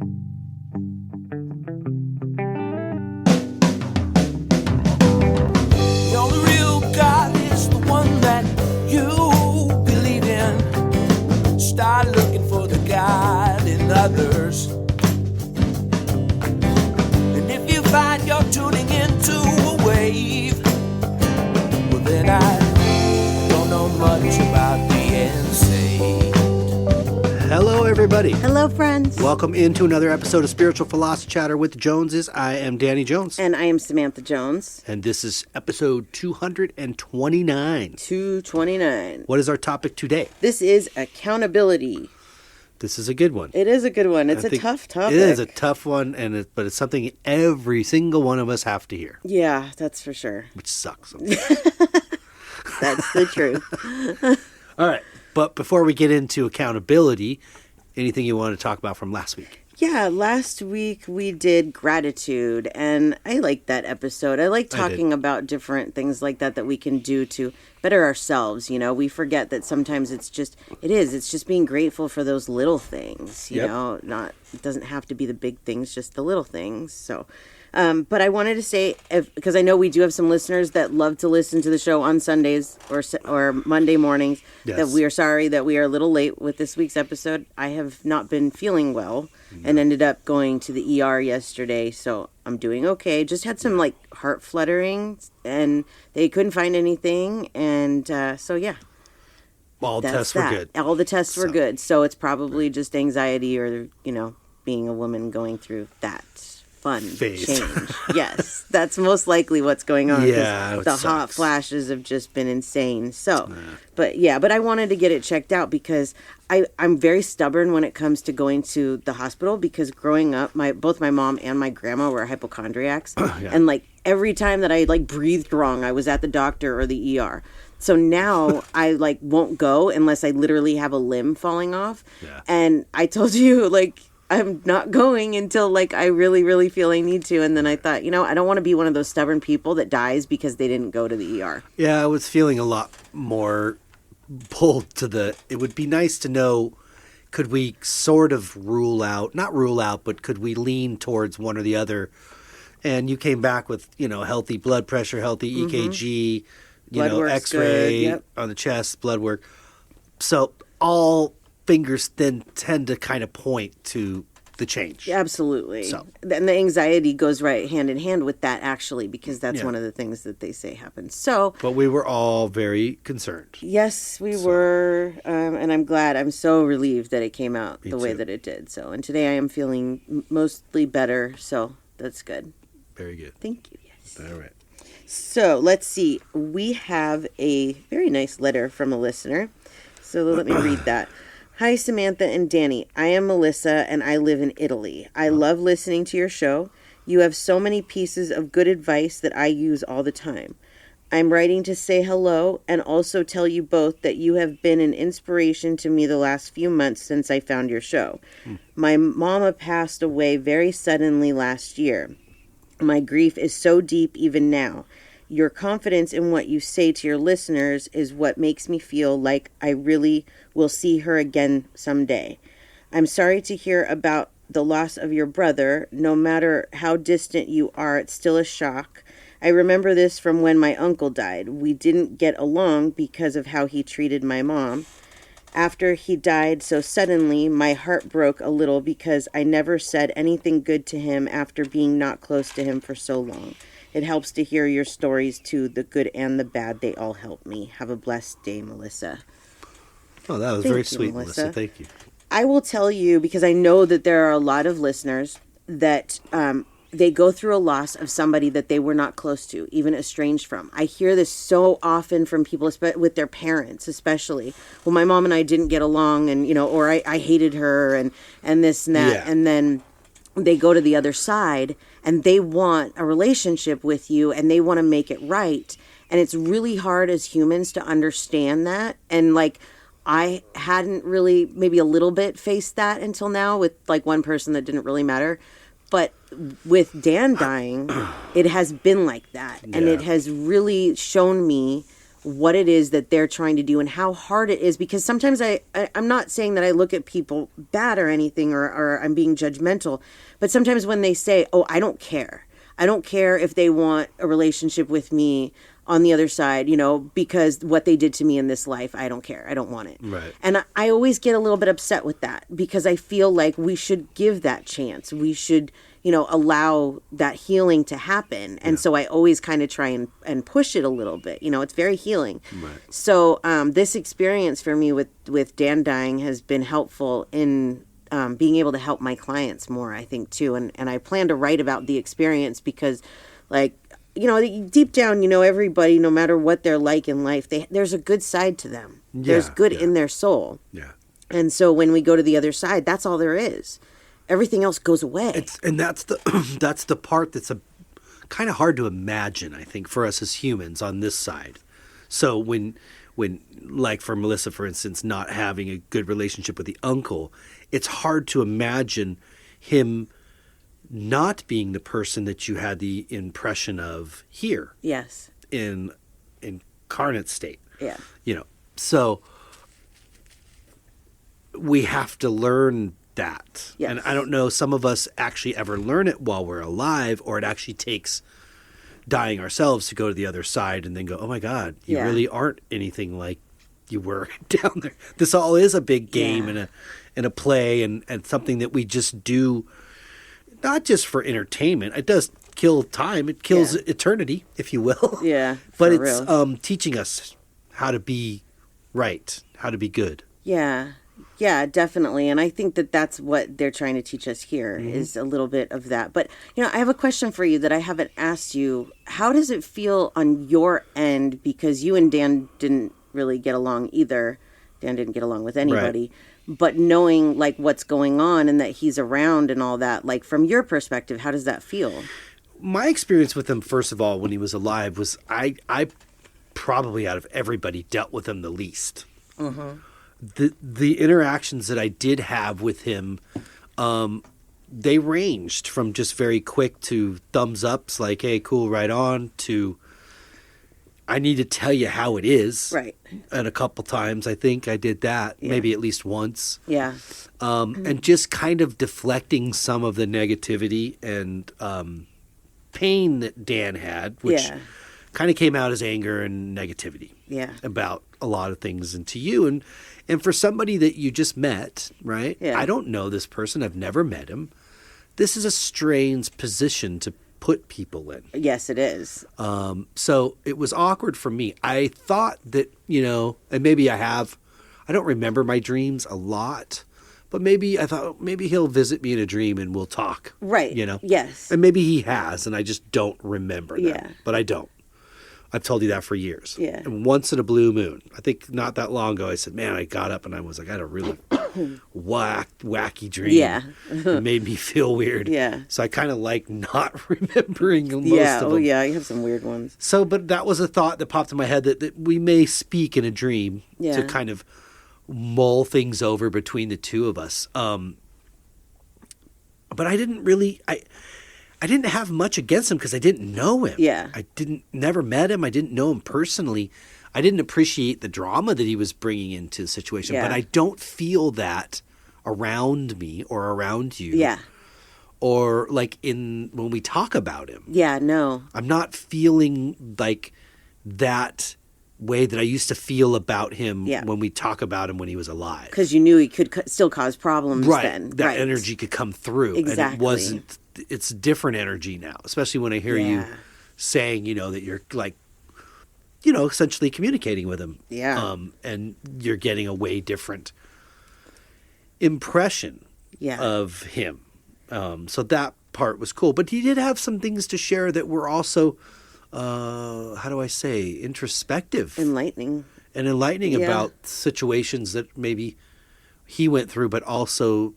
The only real God is the one that you believe in. Start looking for the God in others. And if you find you're tuning into a wave, well then I don't know much about being saved. Hello, everybody. Hello, friends. Welcome into another episode of Spiritual Philosophy Chatter with the Joneses. I am Danny Jones. And I am Samantha Jones. And this is episode 229. 229. What is our topic today? This is accountability. This is a good one. It is a good one. It's I a think tough topic. It is a tough one, but it's something every single one of us have to hear, Yeah, that's for sure. which sucks. That's the truth. All right. But before we get into accountability, anything you want to talk about from last week? Yeah, last week we did gratitude, and I liked that episode. I like talking about different things like that we can do to better ourselves. You know, we forget that sometimes it's just being grateful for those little things, you know, it doesn't have to be the big things, just the little things. So, but I wanted to say, because I know we do have some listeners that love to listen to the show on Sundays or Monday mornings, that we are sorry that we are a little late with this week's episode. I have not been feeling well and ended up going to the ER yesterday, so I'm doing okay. Just had some heart fluttering, and they couldn't find anything, and so yeah. All the tests were good. All the tests were good, so it's probably just anxiety or, being a woman going through that fun phase. Change. Yes, that's most likely what's going on. Yeah, the hot flashes have just been insane. So, but I wanted to get it checked out because I'm very stubborn when it comes to going to the hospital, because growing up, both my mom and my grandma were hypochondriacs, and every time that I breathed wrong, I was at the doctor or the ER. So now I won't go unless I literally have a limb falling off. Yeah. And I told you I'm not going until I really, really feel I need to. And then I thought, I don't want to be one of those stubborn people that dies because they didn't go to the ER. Yeah, I was feeling a lot more pulled to it would be nice to know, could we sort of not rule out, but could we lean towards one or the other? And you came back with, healthy blood pressure, healthy EKG, X-ray on the chest, blood work. So all fingers then tend to kind of point to the change. Absolutely. So. And the anxiety goes right hand in hand with that, actually, because that's one of the things that they say happens. So, but we were all very concerned. Yes, we were. And I'm so relieved that it came out the way that it did. So, and today I am feeling mostly better. So that's good. Very good. Thank you. Yes. All right. So let's see. We have a very nice letter from a listener. So let me read that. Hi, Samantha and Danny. I am Melissa, and I live in Italy. I love listening to your show. You have so many pieces of good advice that I use all the time. I'm writing to say hello and also tell you both that you have been an inspiration to me the last few months since I found your show. My mama passed away very suddenly last year. My grief is so deep even now. Your confidence in what you say to your listeners is what makes me feel like I really will see her again someday. I'm sorry to hear about the loss of your brother. No matter how distant you are, it's still a shock. I remember this from when my uncle died. We didn't get along because of how he treated my mom. After he died so suddenly, my heart broke a little because I never said anything good to him after being not close to him for so long. It helps to hear your stories too, the good and the bad. They all help me. Have a blessed day, Melissa. Oh, that was very sweet, Melissa. Thank you. I will tell you, because I know that there are a lot of listeners that they go through a loss of somebody that they were not close to, even estranged from. I hear this so often from people, with their parents especially. Well, my mom and I didn't get along, and or I hated her, and this and that. Yeah. And then they go to the other side, and they want a relationship with you, and they want to make it right. And it's really hard as humans to understand that. And I hadn't really, maybe a little bit, faced that until now with one person that didn't really matter. But with Dan dying, it has been like that. And it has really shown me what it is that they're trying to do and how hard it is. Because sometimes I'm not saying that I look at people bad or anything, or I'm being judgmental, but sometimes when they say, oh, I don't care if they want a relationship with me on the other side, because what they did to me in this life, I don't care. I don't want it. Right. And I always get a little bit upset with that, because I feel like we should give that chance. We should, allow that healing to happen. And so I always kind of try and push it a little bit. It's very healing. Right. So this experience for me with Dan dying has been helpful in being able to help my clients more, I think, too. And I plan to write about the experience because, like, deep down, everybody, no matter what they're like in life, there's a good side to them. There's good in their soul. Yeah. And so when we go to the other side, that's all there is. Everything else goes away. And that's the part that's kind of hard to imagine, I think, for us as humans on this side. So when like for Melissa, for instance, not having a good relationship with the uncle, it's hard to imagine him not being the person that you had the impression of here. Yes. In incarnate state. Yeah. So we have to learn that. Yes. And I don't know, some of us actually ever learn it while we're alive, or it actually takes dying ourselves to go to the other side and then go, oh my God, you really aren't anything like you were down there. This all is a big game and a play and something that we just do, not just for entertainment. It does kill time. It kills eternity, if you will. Yeah. But it's teaching us how to be right, how to be good. Yeah. Yeah, definitely. And I think that that's what they're trying to teach us here is a little bit of that. But, I have a question for you that I haven't asked you. How does it feel on your end? Because you and Dan didn't really get along either. Dan didn't get along with anybody. Right. But knowing, like, what's going on and that he's around and all that, like, from your perspective, how does that feel? My experience with him, first of all, when he was alive, was I probably out of everybody dealt with him the least. Mm-hmm. The interactions that I did have with him, they ranged from just very quick to thumbs ups, like, hey, cool, right on, to I need to tell you how it is. Right. And a couple times, I think I did that, maybe at least once. Yeah. And just kind of deflecting some of the negativity and pain that Dan had, which kind of came out as anger and negativity about a lot of things, and to you. And for somebody that you just met, right? Yeah. I don't know this person. I've never met him. This is a strange position to put people in. Yes, it is. So it was awkward for me. I thought that, and maybe I don't remember my dreams a lot, but maybe I thought maybe he'll visit me in a dream and we'll talk. Right. Yes. And maybe he has, and I just don't remember that. Yeah. But I don't. I've told you that for years. Yeah. And once in a blue moon, I think not that long ago, I said, man, I got up and I was like, I had a really wacky dream. Yeah. It made me feel weird. Yeah. So I kind of like not remembering most of them. Oh, yeah. You have some weird ones. So, but that was a thought that popped in my head that we may speak in a dream to kind of mull things over between the two of us. But I didn't really... I didn't have much against him because I didn't know him. Yeah. I never met him. I didn't know him personally. I didn't appreciate the drama that he was bringing into the situation. Yeah. But I don't feel that around me or around you. Yeah. Or like when we talk about him. Yeah, no. I'm not feeling like that way that I used to feel about him when we talk about him when he was alive. Because you knew he could still cause problems then. That energy could come through. Exactly. And it wasn't... It's different energy now, especially when I hear you saying, that you're like, essentially communicating with him. Yeah. And you're getting a way different impression of him. So that part was cool. But he did have some things to share that were also, how do I say, introspective. Enlightening about situations that maybe he went through, but also,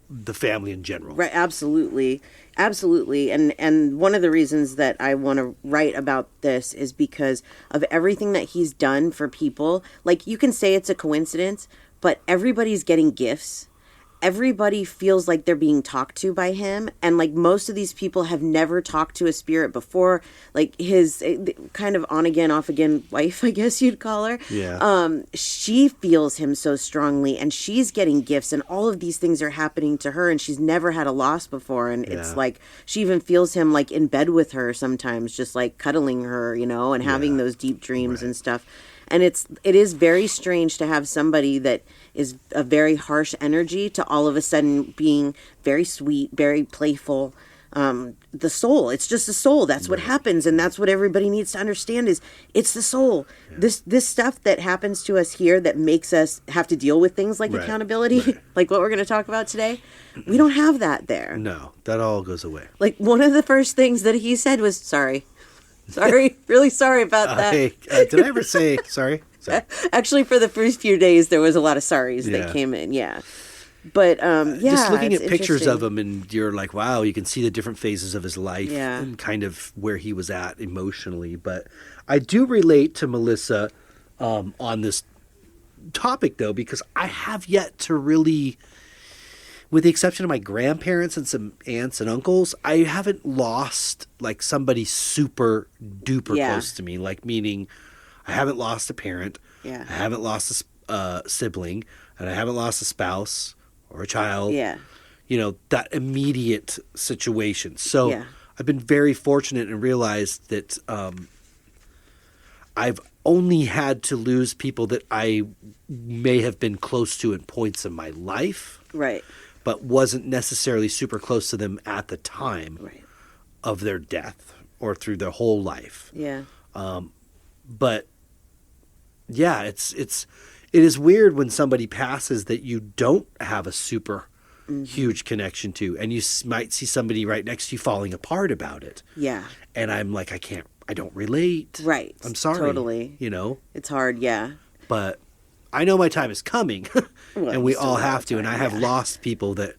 the family in general. Right, absolutely. Absolutely. And one of the reasons that I want to write about this is because of everything that he's done for people. Like, you can say it's a coincidence, but everybody's getting gifts. everybody feels like they're being talked to by him, and like most of these people have never talked to a spirit before. Like his kind of on again off again wife, I guess you'd call her, she feels him so strongly, and she's getting gifts, and all of these things are happening to her, and she's never had a loss before, and it's like she even feels him like in bed with her sometimes, just like cuddling her, and having those deep dreams and stuff. And it is very strange to have somebody that is a very harsh energy to all of a sudden being very sweet, very playful. The soul, it's just the soul. That's what happens, and that's what everybody needs to understand is it's the soul. This stuff that happens to us here that makes us have to deal with things like accountability, like what we're going to talk about today. We don't have that there. No, that all goes away. Like one of the first things that he said was, sorry, really sorry about that. Did I ever say sorry? Actually, for the first few days, there was a lot of sorries that came in. Yeah. But, just looking at pictures of him, and you're like, wow, you can see the different phases of his life and kind of where he was at emotionally. But I do relate to Melissa on this topic, though, because I have yet to really, with the exception of my grandparents and some aunts and uncles, I haven't lost like somebody super duper close to me. Like meaning, I haven't lost a parent, I haven't lost a sibling, and I haven't lost a spouse or a child. Yeah, that immediate situation. So I've been very fortunate and realized that I've only had to lose people that I may have been close to in points in my life. Right. But wasn't necessarily super close to them at the time of their death or through their whole life. Yeah. But yeah, it is weird when somebody passes that you don't have a super huge connection to, and you might see somebody right next to you falling apart about it. Yeah. And I'm like, I don't relate. Right. I'm sorry. Totally. It's hard. Yeah. But I know my time is coming, and we all have to. And I have lost people that,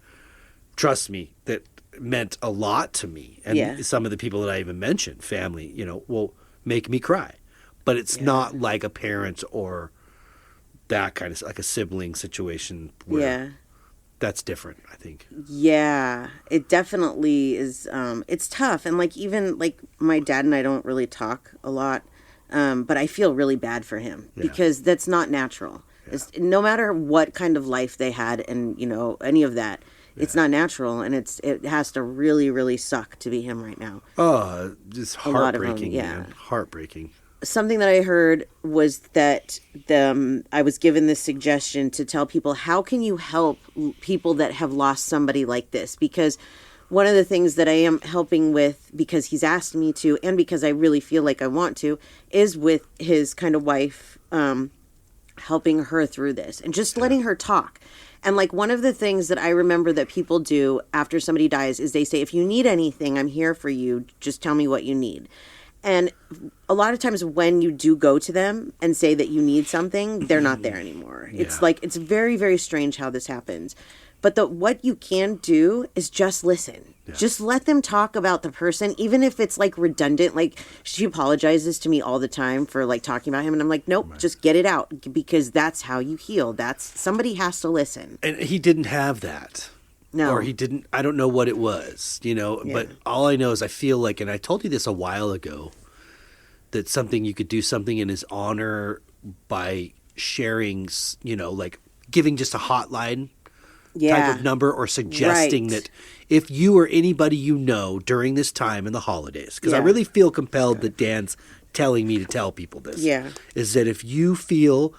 trust me, that meant a lot to me. And some of the people that I even mentioned, family, will make me cry. But it's not like a parent or that kind of, like a sibling situation where that's different, I think. Yeah, it definitely is. It's tough. And like even like my dad and I don't really talk a lot. But I feel really bad for him because that's not natural. No matter what kind of life they had and, any of that, it's not natural. And it has to really, really suck to be him right now. Oh, just heartbreaking, man. Heartbreaking. Something that I heard was that I was given this suggestion to tell people, how can you help people that have lost somebody like this? Because one of the things that I am helping with, because he's asked me to, and because I really feel like I want to, is with his kind of wife, helping her through this and just letting her talk. And like one of the things that I remember that people do after somebody dies is they say, if you need anything, I'm here for you. Just tell me what you need. And a lot of times when you do go to them and say that you need something, they're not there anymore. It's like, it's very, very strange how this happens. But what you can do is just listen. Yeah. Just let them talk about the person, even if it's like redundant. Like she apologizes to me all the time for like talking about him. And I'm like, nope, just get it out because that's how you heal. Somebody has to listen. And he didn't have that. No. Or he didn't, I don't know what it was, but all I know is I feel like, and I told you this a while ago, that you could do something in his honor by sharing, like giving just a hotline type of number or suggesting that if you or anybody during this time in the holidays, because I really feel compelled that Dan's telling me to tell people this, is that if you feel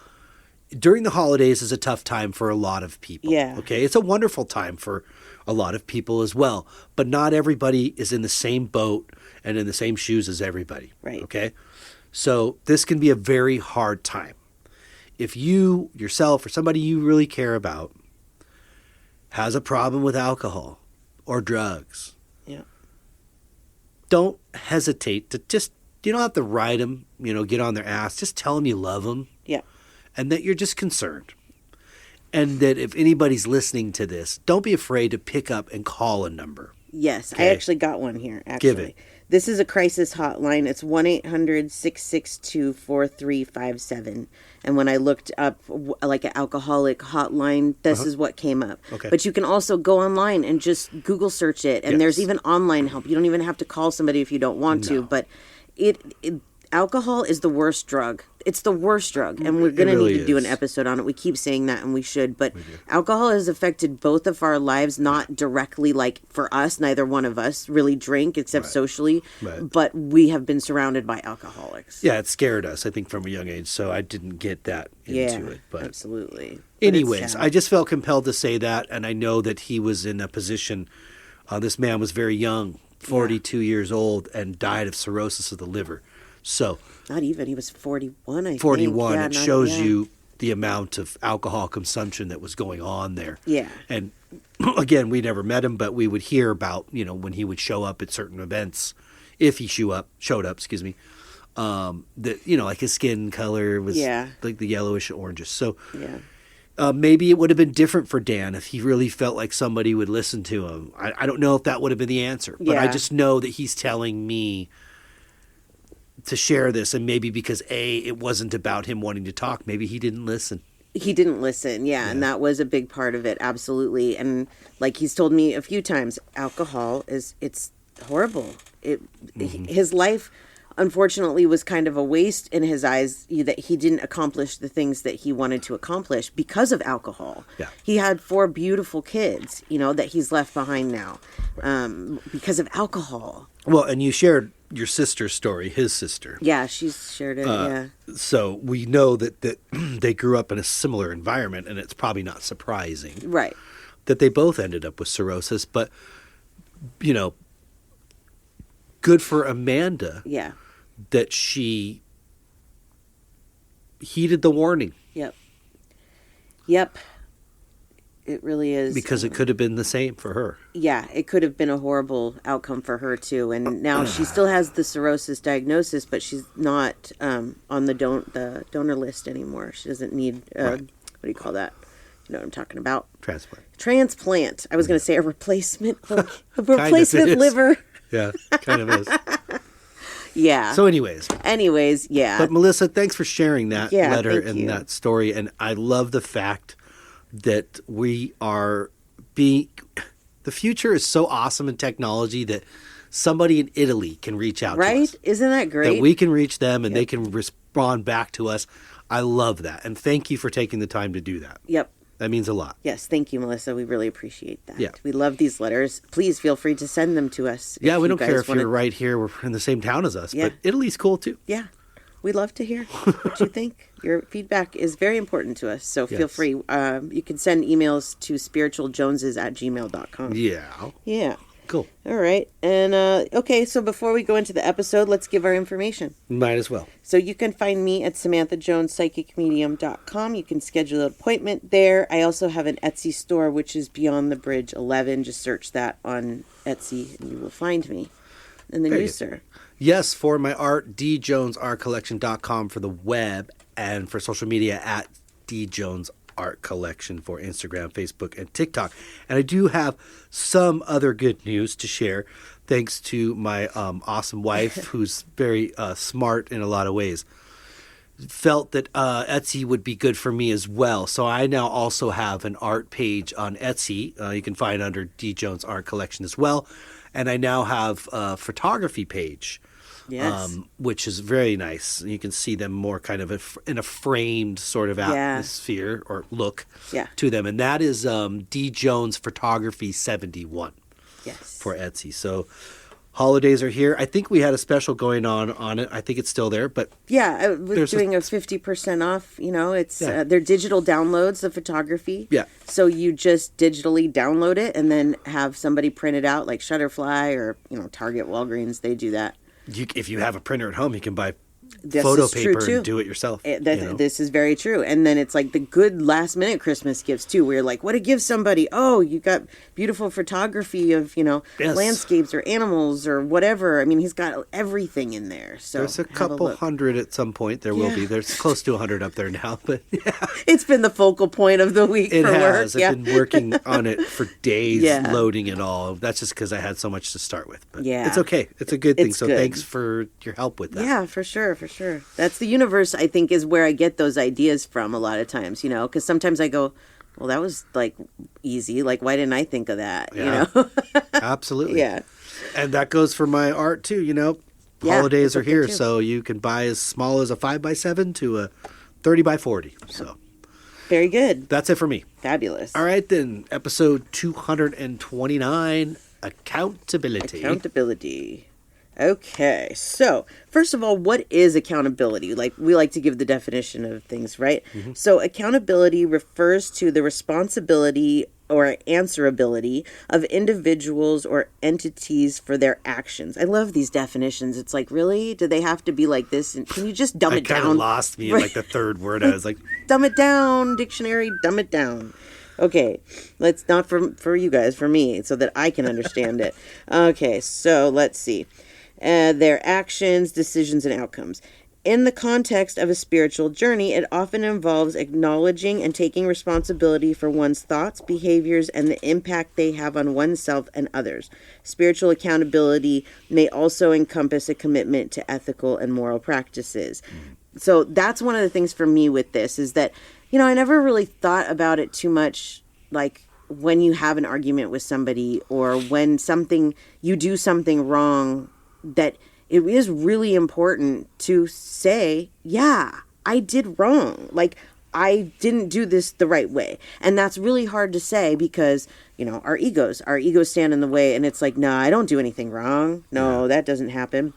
during the holidays is a tough time for a lot of people. Yeah. Okay. It's a wonderful time for a lot of people as well, but not everybody is in the same boat and in the same shoes as everybody. Right. Okay. So this can be a very hard time. If you yourself or somebody you really care about has a problem with alcohol or drugs, don't hesitate to you don't have to ride them, get on their ass. Just tell them you love them. Yeah. And that you're just concerned. And that if anybody's listening to this, don't be afraid to pick up and call a number. Yes, I Okay. actually got one here, actually. Give it. This is a crisis hotline. It's 1-800-662-4357. And when I looked up like an alcoholic hotline, this is what came up. Okay. But you can also go online and just Google search it. And there's Yes. even online help. You don't even have to call somebody if you don't want to. But alcohol is the worst drug. It's the worst drug. And we're going to really need to do an is. episode on it. We keep saying that, and we should. But alcohol has affected both of our lives, not directly like for us. Neither one of us really drink except socially. Right. But we have been surrounded by alcoholics. Yeah, it scared us, I think, from a young age. So I didn't get that into it. But absolutely. But it's anyways, sad. I just felt compelled to say that. And I know that he was in a position, this man was very young, 42 years old, and died of cirrhosis of the liver. So Not even. He was 41, I think. 41, Yeah, it not- shows yeah. you the amount of alcohol consumption that was going on there. Yeah. And again, we never met him, but we would hear about, when he would show up at certain events, if he showed up, excuse me, that, like his skin color was like the yellowish oranges. So Yeah. maybe it would have been different for Dan if he really felt like somebody would listen to him. I don't know if that would have been the answer, but I Yeah. just know that he's telling me to share this, and maybe because it wasn't about him wanting to talk, maybe he didn't listen. He didn't listen, and that was a big part of it, absolutely. And like he's told me a few times, alcohol it's horrible. His life, unfortunately, was kind of a waste in his eyes, that he didn't accomplish the things that he wanted to accomplish because of alcohol. Yeah. He had 4 beautiful kids, that he's left behind now, because of alcohol. Well, and you shared your sister's story, his sister. Yeah, she's shared it. Yeah. So we know that they grew up in a similar environment, and it's probably not surprising Right. that they both ended up with cirrhosis. But, good for Amanda Yeah. that she heeded the warning, Yep. It really is. because it could have been the same for her. Yeah, it could have been a horrible outcome for her too. And now she still has the cirrhosis diagnosis, but she's not on the donor list anymore. She doesn't need Right. what do you call that? You know what I'm talking about? Transplant. I was going to say a replacement, a Kind of replacement is. liver. Yeah, kind of is. Yeah. So anyways, yeah. but Melissa, thanks for sharing that Yeah, letter thank and you. that story. And I love the fact that we are the future is so awesome in technology that somebody in Italy can reach out to Right? us. Isn't that great? That we can reach them and they can respond back to us. I love that. And thank you for taking the time to do that. Yep. That means a lot. Yes, thank you, Melissa. We really appreciate that. Yeah. We love these letters. Please feel free to send them to us. Yeah, if we you don't care guys if wanna- you're right here. We're in the same town as us. Yeah. But Italy's cool too. Yeah. We'd love to hear what you think. Your feedback is very important to us. So feel Yes. free. You can send emails to spiritualjoneses@gmail.com. Yeah. Yeah. Cool. All right. And okay, so before we go into the episode, let's give our information. Might as well. So you can find me at SamanthaJonesPsychicMedium.com. You can schedule an appointment there. I also have an Etsy store, which is Beyond the Bridge 11. Just search that on Etsy and you will find me. And then Very you, good. sir. Yes, for my art, djonesartcollection.com for the web, and for social media at djonesartcollection for Instagram, Facebook, and TikTok. And I do have some other good news to share, thanks to my awesome wife, who's very smart in a lot of ways. Felt that Etsy would be good for me as well. So I now also have an art page on Etsy. You can find under D Jones Art Collection as well. And I now have a photography page. Yes. Which is very nice. You can see them more kind of in a framed sort of atmosphere or look to them. And that is D. Jones Photography 71 for Etsy. So holidays are here. I think we had a special going on it. I think it's still there. But yeah, I was doing a 50% off. It's they're digital downloads of photography. Yeah. So you just digitally download it and then have somebody print it out, like Shutterfly or Target, Walgreens. They do that. If you have a printer at home, you can buy This photo is true, paper too. and do it yourself. This is very true. And then it's like the good last minute Christmas gifts too, where you're like, what to give somebody? Oh, you got beautiful photography of, Yes. landscapes or animals or whatever. I mean, he's got everything in there. So There's a have couple look. hundred at some point. There will be. There's close to 100 up there now, but yeah, It's been the focal point of the week it for has. work. I've been working on it for days, Yeah. loading it all. That's just because I had so much to start with. But Yeah. it's okay. It's a good thing. It's So good. thanks for your help with that. Yeah, for sure, for sure. That's the universe, I think, is where I get those ideas from a lot of times, because sometimes I go, well, that was like easy. Like, why didn't I think of that? Yeah. Absolutely. Yeah. And that goes for my art too, Yeah, Holidays it's are okay, here, too. so you can buy as small as a 5x7 to a 30x40. So Very good. that's it for me. Fabulous. All right, then. Episode 229, Accountability. Accountability. Okay, so first of all, what is accountability? Like, we like to give the definition of things, right? Mm-hmm. So accountability refers to the responsibility or answerability of individuals or entities for their actions. I love these definitions. It's like, really? Do they have to be like this? And can you just dumb It it kind of down? lost me in like the third word. I was like, Dumb it down, dictionary, dumb it down. Okay, let's not for you guys, for me, so that I can understand it. Okay, so let's see. Their actions, decisions, and outcomes. In the context of a spiritual journey, it often involves acknowledging and taking responsibility for one's thoughts, behaviors, and the impact they have on oneself and others. Spiritual accountability may also encompass a commitment to ethical and moral practices. So that's one of the things for me with this is that, I never really thought about it too much, like when you have an argument with somebody or when you do something wrong, that it is really important to say, yeah, I did wrong. Like, I didn't do this the right way. And that's really hard to say because, our egos stand in the way, and it's like, nah, I don't do anything wrong. No, that doesn't happen.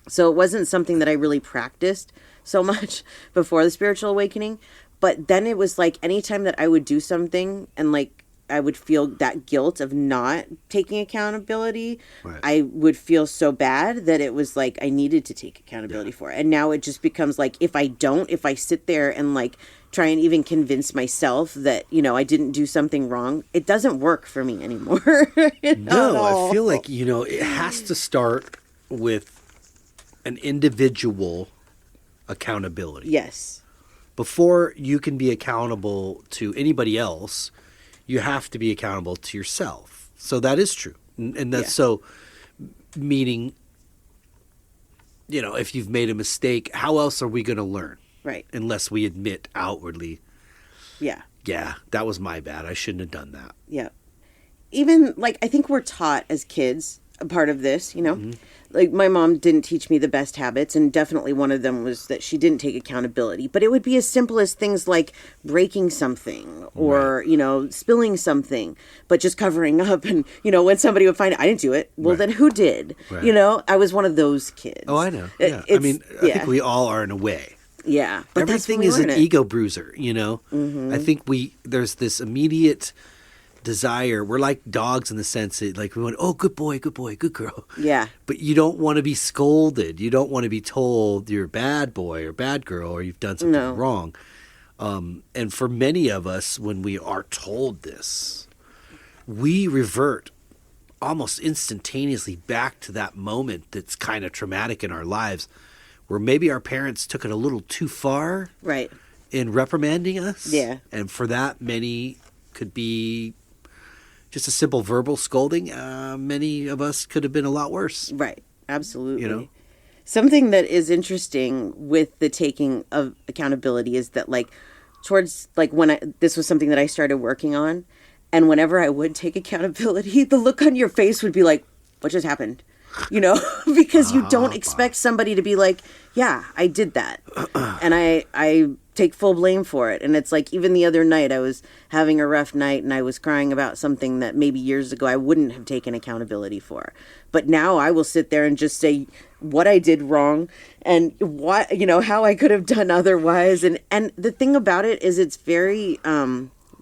So it wasn't something that I really practiced so much before the spiritual awakening. But then it was like anytime that I would do something and like I would feel that guilt of not taking accountability, Right. I would feel so bad that it was like I needed to take accountability for it. And now it just becomes like if I sit there and like try and even convince myself that, I didn't do something wrong, it doesn't work for me anymore. no, I feel like, it has to start with an individual accountability. Yes. Before you can be accountable to anybody else, you have to be accountable to yourself. So that is true. And that's so, meaning, if you've made a mistake, how else are we going to learn? Right. Unless we admit outwardly, Yeah. yeah, that was my bad. I shouldn't have done that. Yeah. Even like I think we're taught as kids a part of this, Like my mom didn't teach me the best habits, and definitely one of them was that she didn't take accountability. But it would be as simple as things like breaking something or, spilling something, but just covering up. And, when somebody would find I didn't do it, well, Right. then who did? Right. I was one of those kids. Oh, I know. Yeah. I think we all are in a way. Yeah. But that's when Everything we is an learn it. ego bruiser, I think there's this immediate desire. We're like dogs in the sense that like we want, oh, good boy, good girl. Yeah. But you don't want to be scolded. You don't want to be told you're a bad boy or bad girl or you've done something No. wrong. And for many of us, when we are told this, we revert almost instantaneously back to that moment that's kind of traumatic in our lives where maybe our parents took it a little too far Right. in reprimanding us. Yeah. And for that, many could be just a simple verbal scolding. Many of us could have been a lot worse. Right. Absolutely. You Something that is interesting with the taking of accountability is that like towards like when this was something that I started working on, and whenever I would take accountability, the look on your face would be like, what just happened? Because you don't expect somebody to be like, yeah, I did that. And I take full blame for it. And it's like, even the other night I was having a rough night and I was crying about something that maybe years ago I wouldn't have taken accountability for. But now I will sit there and just say what I did wrong and what, how I could have done otherwise. And the thing about it is it's very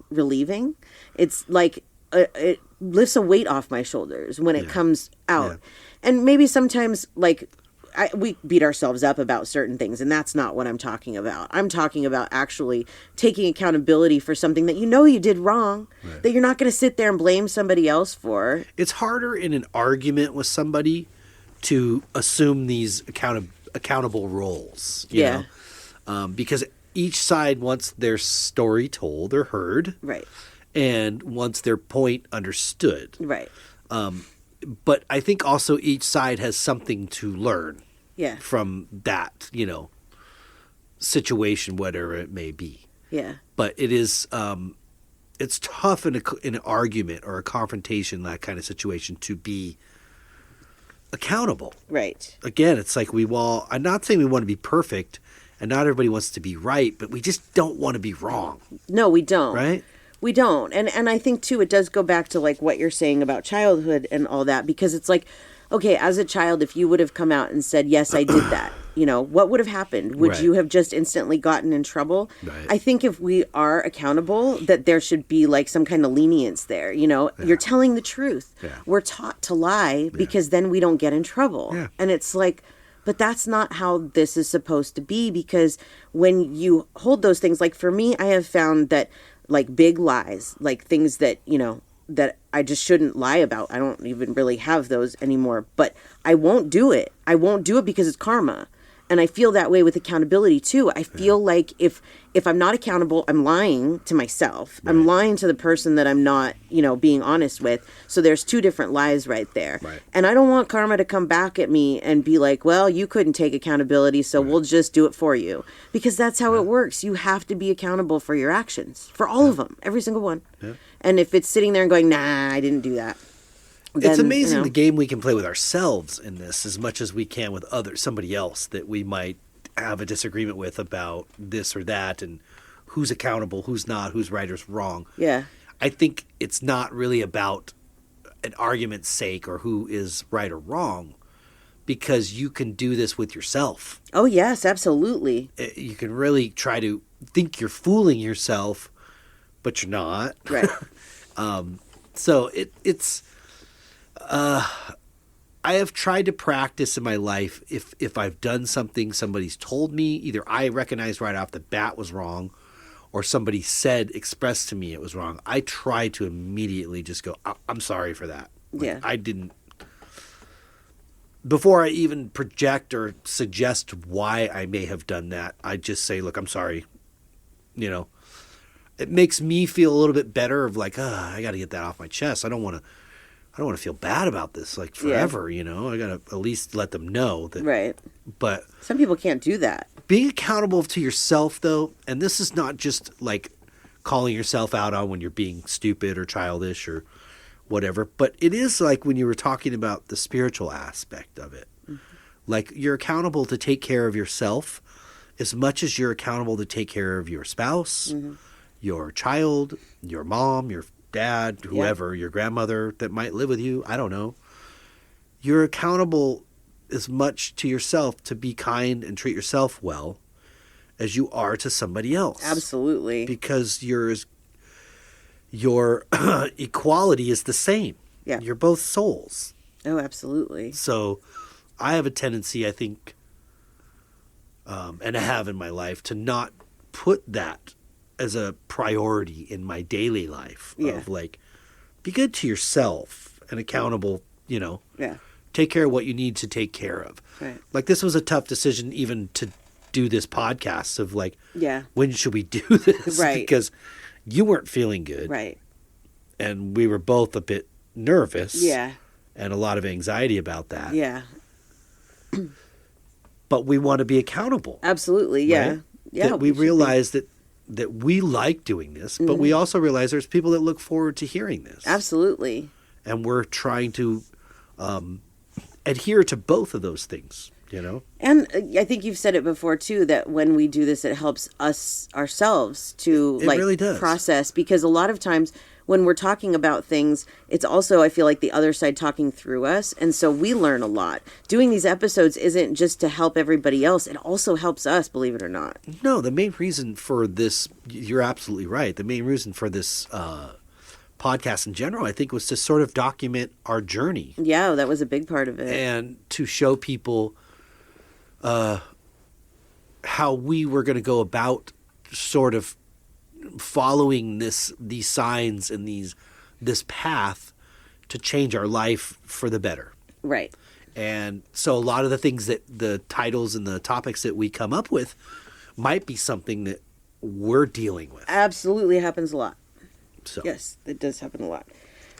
relieving. It's like, it lifts a weight off my shoulders when it comes out. Yeah. And maybe sometimes like we beat ourselves up about certain things, and that's not what I'm talking about. I'm talking about actually taking accountability for something that you know you did wrong, that you're not going to sit there and blame somebody else for. It's harder in an argument with somebody to assume these accountable roles, you know? Because each side wants their story told or heard. Right. And wants their point understood. Right. But I think also each side has something to learn from that, you know, situation, whatever it may be. Yeah. But it is, it's tough in an argument or a confrontation, that kind of situation, to be accountable. Right. Again, it's like I'm not saying we want to be perfect and not everybody wants to be right, but we just don't want to be wrong. No, we don't. Right? We don't. And I think, too, it does go back to, like, what you're saying about childhood and all that, because it's like, okay, as a child, if you would have come out and said, yes, I did that, you know, what would have happened? Would you have just instantly gotten in trouble? Right. I think if we are accountable, that there should be, like, some kind of lenience there, you know? You're telling the truth. Yeah. We're taught to lie because then we don't get in trouble. Yeah. And it's like, but that's not how this is supposed to be, because when you hold those things, like for me, I have found that, like, big lies, like things that, you know, that I just shouldn't lie about. I don't even really have those anymore, but I won't do it. I won't do it because it's karma. And I feel that way with accountability too. I feel like if I'm not accountable, I'm lying to myself. Right. I'm lying to the person that I'm not, you know, being honest with. So there's two different lies right there. Right. And I don't want karma to come back at me and be like, well, you couldn't take accountability, so we'll just do it for you. Because that's how it works. You have to be accountable for your actions, for all of them, every single one. Yeah. And if it's sitting there and going, nah, I didn't do that. Then, it's amazing, you know, the game we can play with ourselves in this as much as we can with somebody else that we might have a disagreement with about this or that, and who's accountable, who's not, who's right or wrong. Yeah. I think it's not really about an argument's sake or who is right or wrong, because you can do this with yourself. Oh, yes, absolutely. You can really try to think you're fooling yourself, but you're not. Right. So it's... I have tried to practice in my life, if I've done something somebody's told me, either I recognized right off the bat was wrong, or somebody expressed to me it was wrong, I try to immediately just go, I'm sorry for that. Like, yeah. I didn't... Before I even project or suggest why I may have done that, I just say, look, I'm sorry. You know, it makes me feel a little bit better of like, I got to get that off my chest. I don't want to feel bad about this like forever, you know. I got to at least let them know that. Right. But some people can't do that. Being accountable to yourself, though, and this is not just like calling yourself out on when you're being stupid or childish or whatever, but it is like when you were talking about the spiritual aspect of it. Mm-hmm. Like, you're accountable to take care of yourself as much as you're accountable to take care of your spouse, your child, your mom, your dad, whoever, your grandmother that might live with you. I don't know. You're accountable as much to yourself to be kind and treat yourself well as you are to somebody else. Absolutely. Because your equality is the same. Yeah. You're both souls. Oh, absolutely. So I have a tendency, I think, and I have in my life, to not put that as a priority in my daily life. Of like, be good to yourself and accountable, you know. Yeah. Take care of what you need to take care of. Right. Like, this was a tough decision even to do this podcast of like, when should we do this? Right. Because you weren't feeling good. Right. And we were both a bit nervous. Yeah. And a lot of anxiety about that. Yeah. But we want to be accountable. Absolutely. Yeah. Right? Yeah. That we realize that we like doing this, but we also realize there's people that look forward to hearing this. Absolutely. And we're trying to adhere to both of those things, you know? And I think you've said it before, too, that when we do this, it helps us ourselves to it really does. Process. Because a lot of times when we're talking about things, it's also, I feel like, the other side talking through us. And so we learn a lot. Doing these episodes isn't just to help everybody else. It also helps us, believe it or not. No, the main reason for this, you're absolutely right. The main reason for this podcast in general, I think, was to sort of document our journey. Yeah, that was a big part of it. And to show people how we were going to go about sort of following these signs and this path to change our life for the better. Right. And so a lot of the things that the titles and the topics that we come up with might be something that we're dealing with. Absolutely happens a lot. So Yes, it does happen a lot.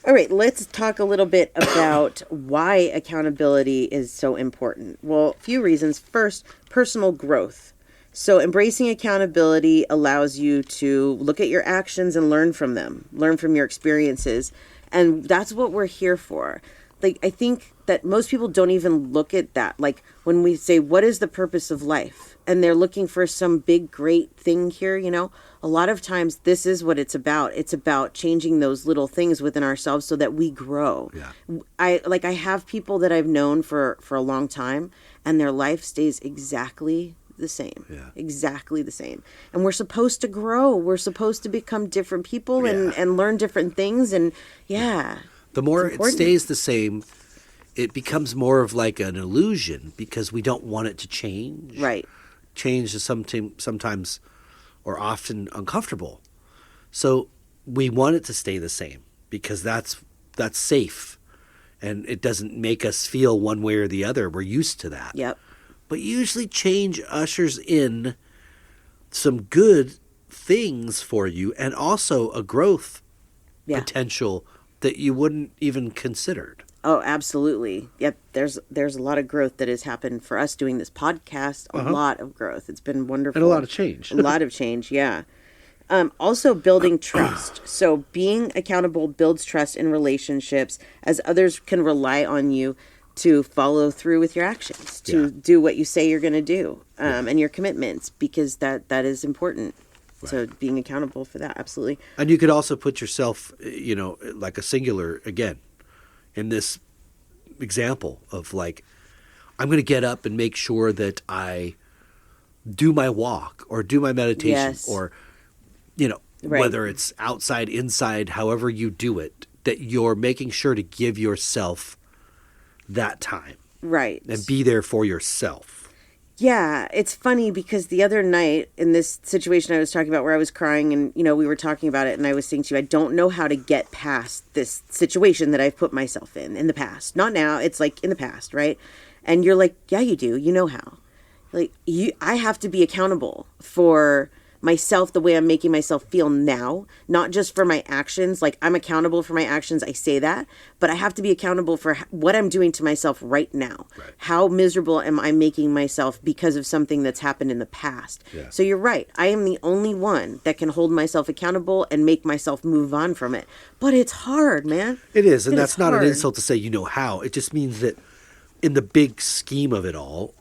All right, let's talk a little bit about why accountability is so important. Well, a few reasons. First, personal growth. So embracing accountability allows you to look at your actions and learn from them, learn from your experiences. And that's what we're here for. Like, I think that most people don't even look at that. Like, when we say, what is the purpose of life? And they're looking for some big, great thing here, you know? A lot of times this is what it's about. It's about changing those little things within ourselves so that we grow. Yeah. I have people that I've known for a long time, and their life stays exactly the same. Yeah. Exactly the same. And we're supposed to grow. We're supposed to become different people Yeah. and learn different things. And the more it important. stays the same, it becomes more of like an illusion because we don't want it to change. Right. Change is sometimes or often uncomfortable. So we want it to stay the same because that's safe and it doesn't make us feel one way or the other. We're used to that. Yep. But usually change ushers in some good things for you and also a growth potential that you wouldn't even considered. Oh, absolutely. Yep. There's a lot of growth that has happened for us doing this podcast. A lot of growth. It's been wonderful. And a lot of change. A lot of change. Yeah. Also building trust. So being accountable builds trust in relationships as others can rely on you to follow through with your actions, to do what you say you're going to do, and your commitments, because that is important. Right. So being accountable for that. Absolutely. And you could also put yourself, like a singular again. In this example of like, I'm going to get up and make sure that I do my walk or do my meditation or, whether it's outside, inside, however you do it, that you're making sure to give yourself that time. Right. And be there for yourself. Yeah, it's funny because the other night in this situation I was talking about where I was crying and, we were talking about it and I was saying to you, I don't know how to get past this situation that I've put myself in the past. Not now, it's like in the past, right? And you're like, yeah, you do. You know how. Like, I have to be accountable for myself the way I'm making myself feel now, not just for my actions. Like, I'm accountable for my actions, I say that, but I have to be accountable for what I'm doing to myself right now. Right. How miserable am I making myself because of something that's happened in the past? Yeah. So you're right. I am the only one that can hold myself accountable and make myself move on from it. But it's hard, man. It is, and that's not an insult to say you know how. It just means that in the big scheme of it all,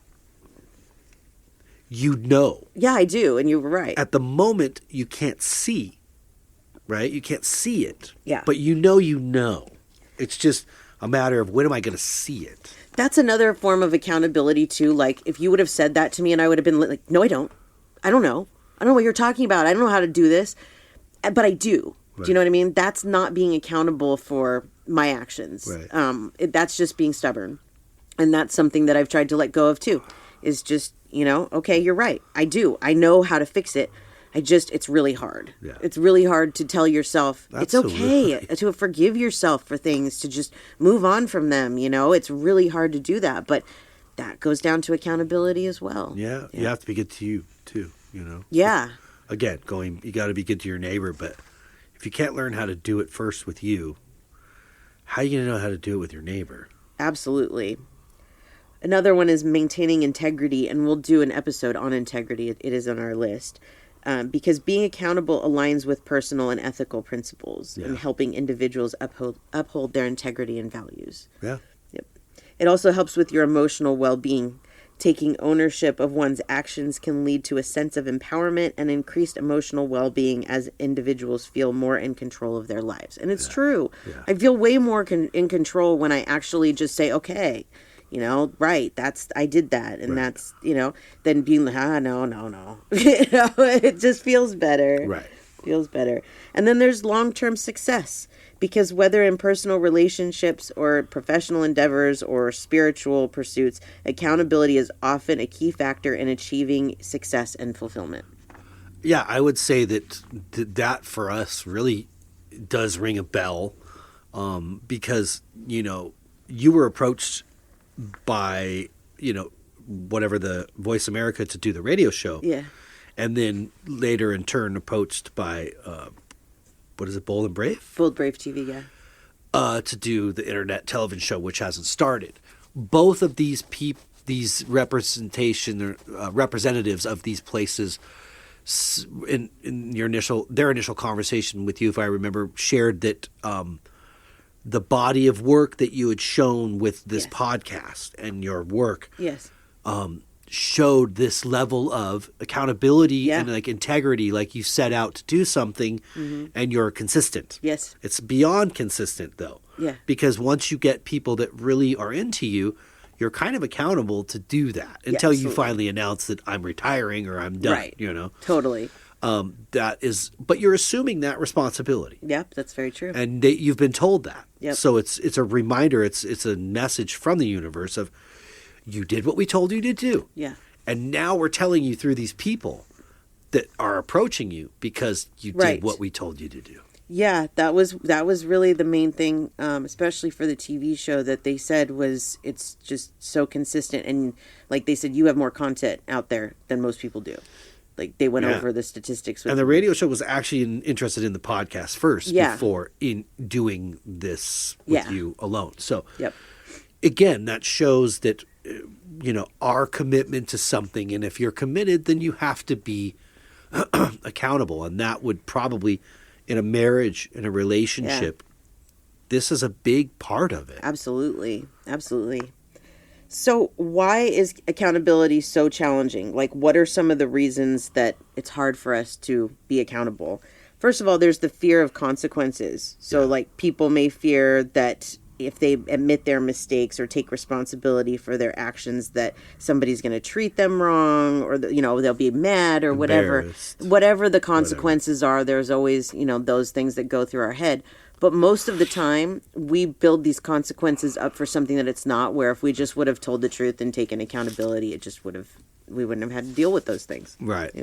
you know. Yeah, I do, and you were right. At the moment, you can't see, right? You can't see it. Yeah. But you know. It's just a matter of when am I going to see it? That's another form of accountability, too. Like, if you would have said that to me and I would have been like, no, I don't. I don't know. I don't know what you're talking about. I don't know how to do this. But I do. Right. Do you know what I mean? That's not being accountable for my actions. Right. That's just being stubborn. And that's something that I've tried to let go of, too, is just, okay, you're right. I do. I know how to fix it. It's really hard. Yeah. It's really hard to tell yourself Absolutely. It's okay to forgive yourself for things, to just move on from them. It's really hard to do that. But that goes down to accountability as well. Yeah. You have to be good to you, too, Yeah. Again, you got to be good to your neighbor. But if you can't learn how to do it first with you, how are you going to know how to do it with your neighbor? Absolutely. Another one is maintaining integrity, and we'll do an episode on integrity. It is on our list. Because being accountable aligns with personal and ethical principles and helping individuals uphold their integrity and values. Yeah. Yep. It also helps with your emotional well-being. Taking ownership of one's actions can lead to a sense of empowerment and increased emotional well-being as individuals feel more in control of their lives. And it's true. Yeah. I feel way more in control when I actually just say, okay, right, I did that. And that's, than being like, no. It just feels better. Right. Feels better. And then there's long-term success. Because whether in personal relationships or professional endeavors or spiritual pursuits, accountability is often a key factor in achieving success and fulfillment. Yeah, I would say that that for us really does ring a bell, because, you were approached by, whatever, the Voice America to do the radio show. Yeah. And then later in turn approached by, what is it, Bold and Brave? Bold Brave TV, yeah. To do the internet television show, which hasn't started. Both of these representatives of these places, in their initial conversation with you, if I remember, shared that the body of work that you had shown with this podcast and your work, Yes. showed this level of accountability and Yeah. like integrity, like you set out to do something and you're consistent. Yes. It's beyond consistent though. Yeah. Because once you get people that really are into you, you're kind of accountable to do that until you absolutely. finally announce that I'm retiring or I'm done, Right. Totally. but you're assuming that responsibility. Yep, that's very true. And you've been told that. Yep. So it's a reminder, it's a message from the universe of, you did what we told you to do. Yeah. And now we're telling you through these people that are approaching you because you Right. did what we told you to do. Yeah, that was really the main thing, especially for the TV show, that they said was it's just so consistent, and like they said, you have more content out there than most people do. Like they went Yeah. over the statistics with And the radio show was actually interested in the podcast first Yeah. before in doing this with Yeah. you alone. So Yep. again, that shows that, our commitment to something. And if you're committed, then you have to be accountable. And that would probably, in a marriage, in a relationship, this is a big part of it. Absolutely. Absolutely. So why is accountability so challenging? Like, what are some of the reasons that it's hard for us to be accountable? First of all, there's the fear of consequences. So, like, people may fear that if they admit their mistakes or take responsibility for their actions, that somebody's going to treat them wrong, or they'll be mad or whatever. Embarrassed. Whatever the consequences are, there's always those things that go through our head. But most of the time, we build these consequences up for something that it's not. Where if we just would have told the truth and taken accountability, we wouldn't have had to deal with those things. Right.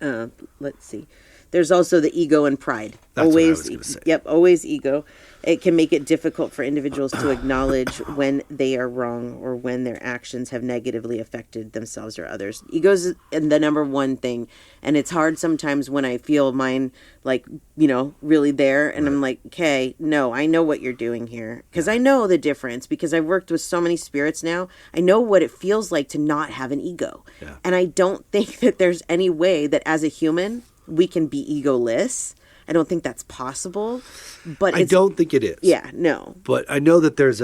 Let's see. There's also the ego and pride. That's what I was gonna say. Yep, always ego. It can make it difficult for individuals to acknowledge when they are wrong or when their actions have negatively affected themselves or others. Ego's the number one thing, and it's hard sometimes when I feel mine, really there, and I'm like, okay, no, I know what you're doing here, because I know the difference, because I've worked with so many spirits now. I know what it feels like to not have an ego, and I don't think that there's any way that as a human we can be egoless. I don't think that's possible, but I don't think it is. Yeah, no. But I know that there's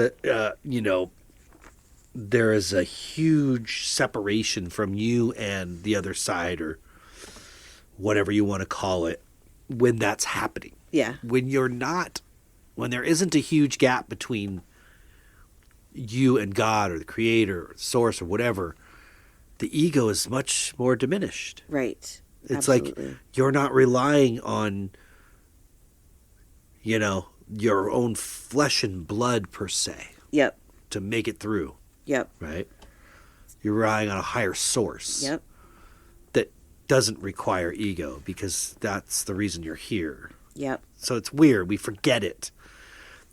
there is a huge separation from you and the other side, or whatever you want to call it, when that's happening. Yeah. When there isn't a huge gap between you and God or the Creator or the Source or whatever, the ego is much more diminished. Right. It's Absolutely. like you're not relying on, your own flesh and blood per se Yep. to make it through, Yep. right? You're relying on a higher source Yep. that doesn't require ego, because that's the reason you're here. Yep. So it's weird. We forget it.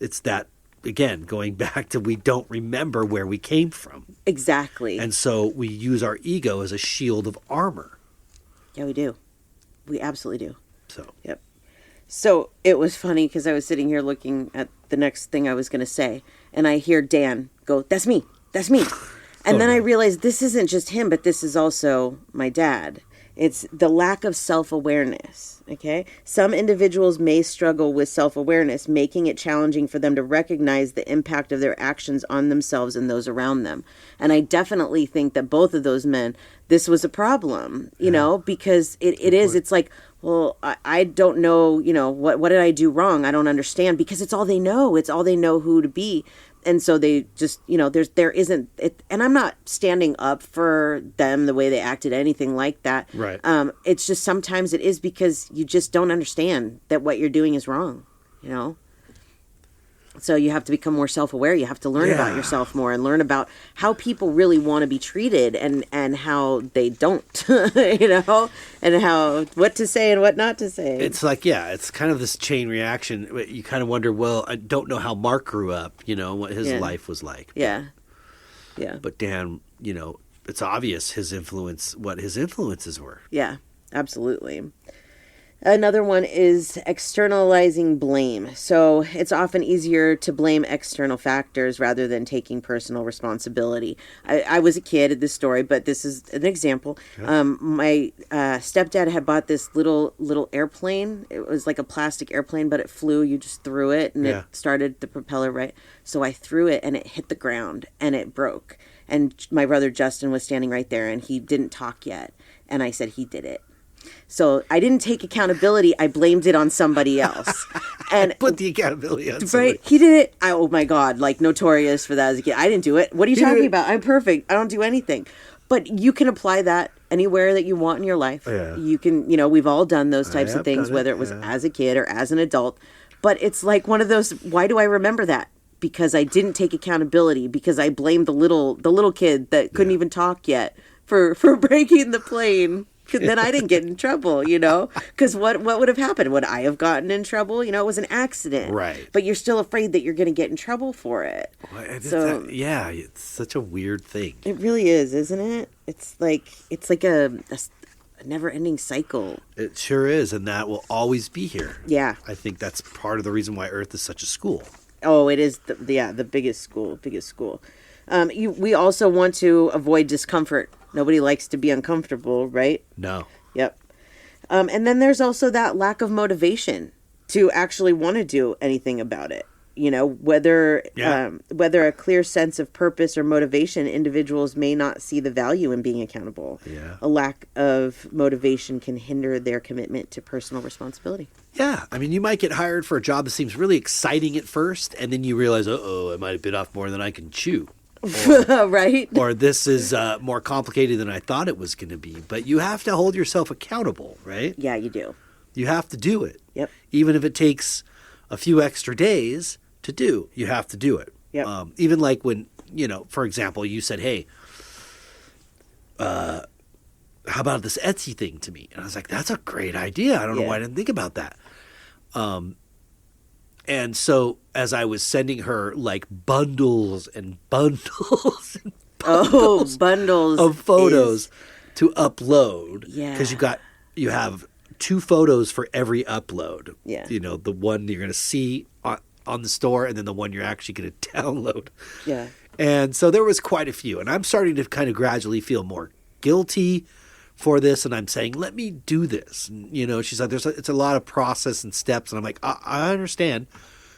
It's that, again, going back to, we don't remember where we came from. Exactly. And so we use our ego as a shield of armor. Yeah, we do. We absolutely do. So Yep. So it was funny because I was sitting here looking at the next thing I was going to say, and I hear Dan go, "That's me. That's me." And then I realized this isn't just him, but this is also my dad. It's the lack of self-awareness, okay? Some individuals may struggle with self-awareness, making it challenging for them to recognize the impact of their actions on themselves and those around them. And I definitely think that both of those men, this was a problem, because it is. It's like, well, I don't know, what did I do wrong? I don't understand, because it's all they know. It's all they know who to be. And so they just, there isn't it, and I'm not standing up for them the way they acted, anything like that. Right. It's just sometimes it is because you just don't understand that what you're doing is wrong. you know? So you have to become more self-aware. You have to learn about Yeah. yourself more and learn about how people really want to be treated and how they don't, you know, and how what to say and what not to say. It's like, yeah, it's kind of this chain reaction. You kind of wonder, well, I don't know how Mark grew up, you know, what his Yeah. life was like. Yeah. Yeah. But Dan, you know, it's obvious what his influences were. Yeah, absolutely. Another one is externalizing blame. So it's often easier to blame external factors rather than taking personal responsibility. I was a kid at this story, but this is an example. My stepdad had bought this little airplane. It was like a plastic airplane, but it flew. You just threw it, and Yeah. it started the propeller, right? So I threw it, and it hit the ground, and it broke. And my brother Justin was standing right there, and he didn't talk yet. And I said he did it. So I didn't take accountability. I blamed it on somebody else. And Put the accountability on somebody. right, he did it. Oh my God, like notorious for that as a kid. I didn't do it. What are you talking about? I'm perfect. I don't do anything. But you can apply that anywhere that you want in your life. Yeah. You can, you know, we've all done those types have of things, done it, whether it was yeah. as a kid or as an adult. But it's like one of those, why do I remember that? Because I didn't take accountability, because I blamed the little kid that couldn't even talk yet for breaking the plane. 'Cause then I didn't get in trouble, you know? Because what would have happened? Would I have gotten in trouble? You know, it was an accident. Right. But you're still afraid that you're going to get in trouble for it. So Yeah, it's such a weird thing. it really is, isn't it? It's like a never-ending cycle. It sure is, and that will always be here. Yeah. I think that's part of the reason why Earth is such a school. Oh, it is the biggest school. We also want to avoid discomfort. Nobody likes to be uncomfortable, right? No. Yep. And then there's also that lack of motivation to actually want to do anything about it. You know, whether a clear sense of purpose or motivation, individuals may not see the value in being accountable. Yeah. A lack of motivation can hinder their commitment to personal responsibility. Yeah, I mean, you might get hired for a job that seems really exciting at first, and then you realize, I might have bit off more than I can chew. Right? Or this is more complicated than I thought it was going to be. But you have to hold yourself accountable, right? Yeah, you do. You have to do it. Yep. Even if it takes a few extra days to do, you have to do it. Yep. Even like when, you know, for example, you said, hey, how about this Etsy thing to me? And I was like, that's a great idea. I don't know Yeah. why I didn't think about that. And so as I was sending her like bundles and bundles and Bundles of photos is- to upload, Yeah. because you have 2 photos for every upload. Yeah. You know, the one you're going to see on the store, and then the one you're actually going to download. Yeah. And so there was quite a few, and I'm starting to kind of gradually feel more guilty for this, and I'm saying, let me do this. And, you know, she's like, it's a lot of process and steps, and I'm like, I understand.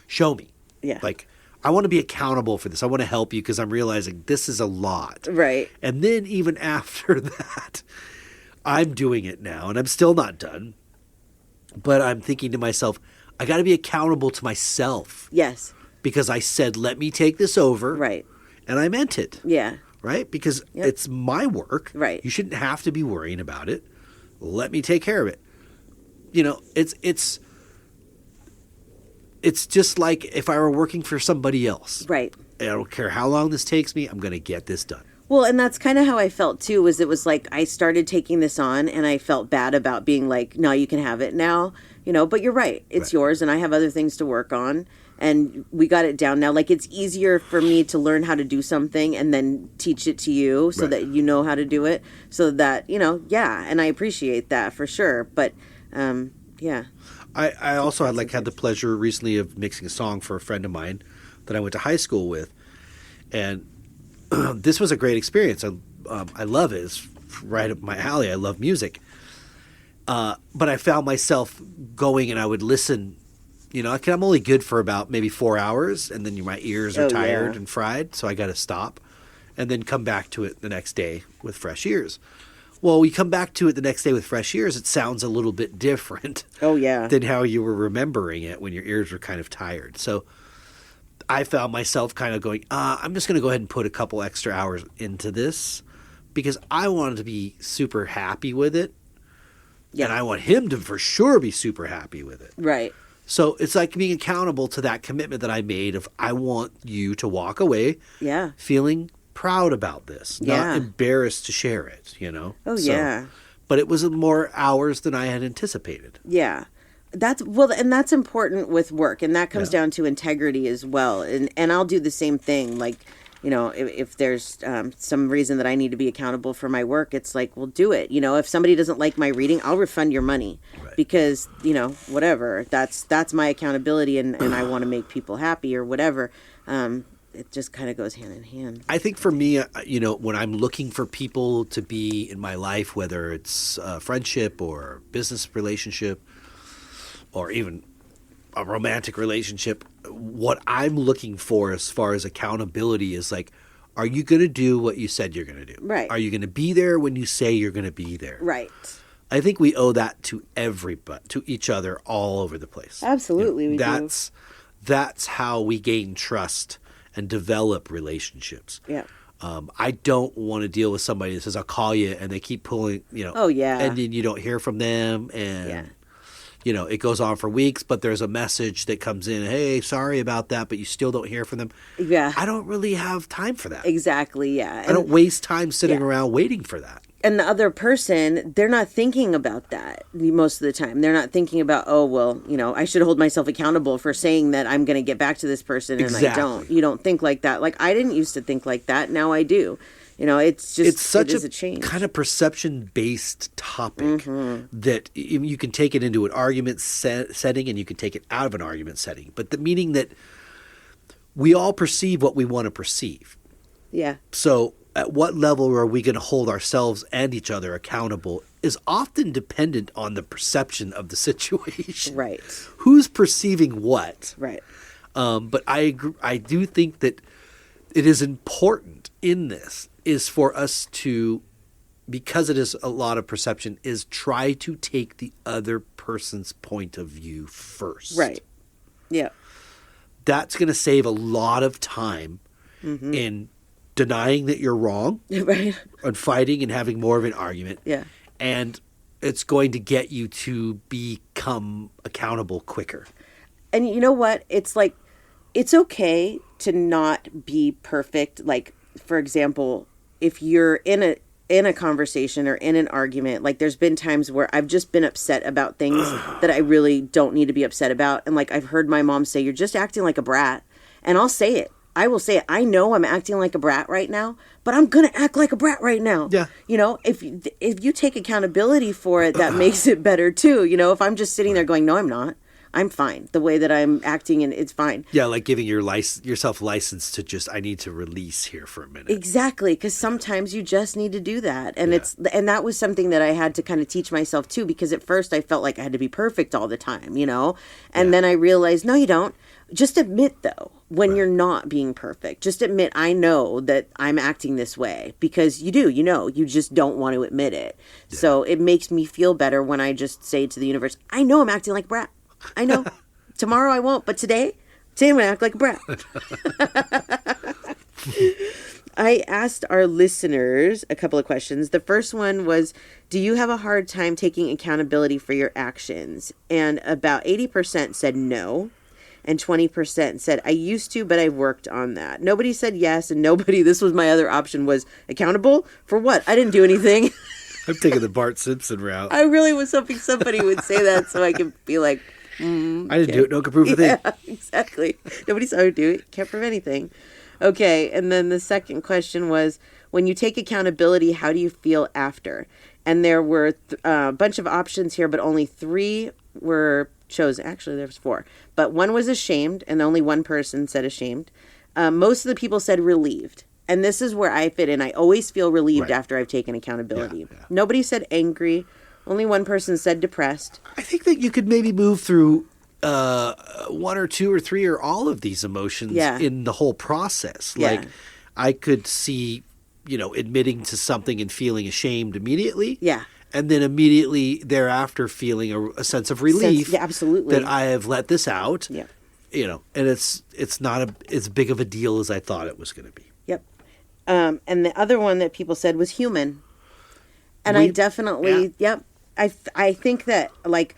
Show me. Yeah. Like, I want to be accountable for this. I want to help you because I'm realizing this is a lot. Right. And then even after that, I'm doing it now, and I'm still not done. But I'm thinking to myself, I got to be accountable to myself Yes. because I said, let me take this over. Right. And I meant it. Yeah. Right? Because Yep. it's my work. Right. You shouldn't have to be worrying about it. Let me take care of it. You know, it's just like if I were working for somebody else. Right. I don't care how long this takes me, I'm going to get this done. Well, and that's kind of how I felt too, was it was like I started taking this on and I felt bad about being like, no, you can have it now, you know, but you're right. It's Right. yours and I have other things to work on and we got it down now. Like it's easier for me to learn how to do something and then teach it to you so Right. that you know how to do it so that, you know, yeah. And I appreciate that for sure. But, yeah. I also had the pleasure recently of mixing a song for a friend of mine that I went to high school with. And this was a great experience. I love it. It's right up my alley. I love music. But I found myself going and I would listen. You know, I'm only good for about maybe 4 hours, and then my ears are Oh, tired yeah. and fried, so I got to stop and then come back to it the next day with fresh ears. Well, we come back to it the next day with fresh ears, it sounds a little bit different Oh, yeah. than how you were remembering it when your ears were kind of tired. So I found myself kind of going, I'm just going to go ahead and put a couple extra hours into this because I wanted to be super happy with it. Yeah. And I want him to for sure be super happy with it. Right. So it's like being accountable to that commitment that I made of I want you to walk away Yeah. feeling proud about this, Yeah. not embarrassed to share it, you know? Oh, So- yeah. But it was more hours than I had anticipated. Yeah. And that's important with work, and that comes Yeah. down to integrity as well. And I'll do the same thing. Like, you know, if there's some reason that I need to be accountable for my work, it's like, well, do it. You know, if somebody doesn't like my reading, I'll refund your money because, you know, whatever. That's my accountability, and I want to make people happy or whatever. It just kind of goes hand in hand. I think for me, you know, when I'm looking for people to be in my life, whether it's a friendship or business relationship or even a romantic relationship, what I'm looking for as far as accountability is like, are you going to do what you said you're going to do? Right. Are you going to be there when you say you're going to be there? Right. I think we owe that to everybody, to each other all over the place. Absolutely, we do. That's how we gain trust and develop relationships. Yeah. I don't want to deal with somebody that says, I'll call you, and they keep pulling, you know. Oh, yeah. And then you don't hear from them, and, Yeah. you know, it goes on for weeks, but there's a message that comes in, hey, sorry about that, but you still don't hear from them. Yeah. I don't really have time for that. Exactly. Yeah. I don't waste time sitting Yeah. around waiting for that. And the other person, they're not thinking about that most of the time. They're not thinking about, oh, well, you know, I should hold myself accountable for saying that I'm going to get back to this person, and I don't. Exactly. You don't think like that. Like, I didn't used to think like that. Now I do. You know, it's just, It's such it is a change. kind of perception-based topic Mm-hmm. that you can take it into an argument setting and you can take it out of an argument setting. But the meaning that we all perceive what we want to perceive. Yeah. So at what level are we going to hold ourselves and each other accountable is often dependent on the perception of the situation. Right. Who's perceiving what? Right. But I agree, I do think that it is important in this is for us to, because it is a lot of perception, is try to take the other person's point of view first. Right. Yeah. That's going to save a lot of time in denying that you're wrong Right. and fighting and having more of an argument. Yeah. And it's going to get you to become accountable quicker. And you know what? It's like, it's okay to not be perfect. Like, for example, if you're in a conversation or in an argument, like there's been times where I've just been upset about things that I really don't need to be upset about. And like, I've heard my mom say, you're just acting like a brat. And I'll say it. I will say it. I know I'm acting like a brat right now, but I'm going to act like a brat right now. Yeah. You know, if you take accountability for it, that makes it better too. You know, if I'm just sitting there going, no, I'm not. I'm fine. The way that I'm acting, and it's fine. Yeah, like giving yourself license to just, I need to release here for a minute. Exactly, because sometimes you just need to do that, and and that was something that I had to kind of teach myself too. Because at first I felt like I had to be perfect all the time, you know, and then I realized, no, you don't. Just admit though when you're not being perfect. Just admit, I know that I'm acting this way, because you do. You know, you just don't want to admit it. Yeah. So it makes me feel better when I just say to the universe, I know I'm acting like a brat. I know. Tomorrow I won't, but today I'm going to act like a brat. I asked our listeners a couple of questions. The first one was, do you have a hard time taking accountability for your actions? And about 80% said no. And 20% said, I used to, but I've worked on that. Nobody said yes. And this was my other option, was accountable for what? I didn't do anything. I'm taking the Bart Simpson route. I really was hoping somebody would say that so I could be like, I didn't do it. No can prove a thing. Yeah, exactly. Nobody saw her do it. Can't prove anything. Okay. And then the second question was, when you take accountability, how do you feel after? And there were a bunch of options here, but only 3 were chosen. Actually, there was 4. But one was ashamed, and only one person said ashamed. Most of the people said relieved. And this is where I fit in. I always feel relieved after I've taken accountability. Yeah. Nobody said angry. Only one person said depressed. I think that you could maybe move through 1 or 2 or 3 or all of these emotions in the whole process. Yeah. Like, I could see, admitting to something and feeling ashamed immediately. Yeah. And then immediately thereafter feeling a sense of relief. Absolutely. That I have let this out. Yeah. And it's not as big of a deal as I thought it was going to be. Yep. And the other one that people said was human. And I definitely, I think that, like,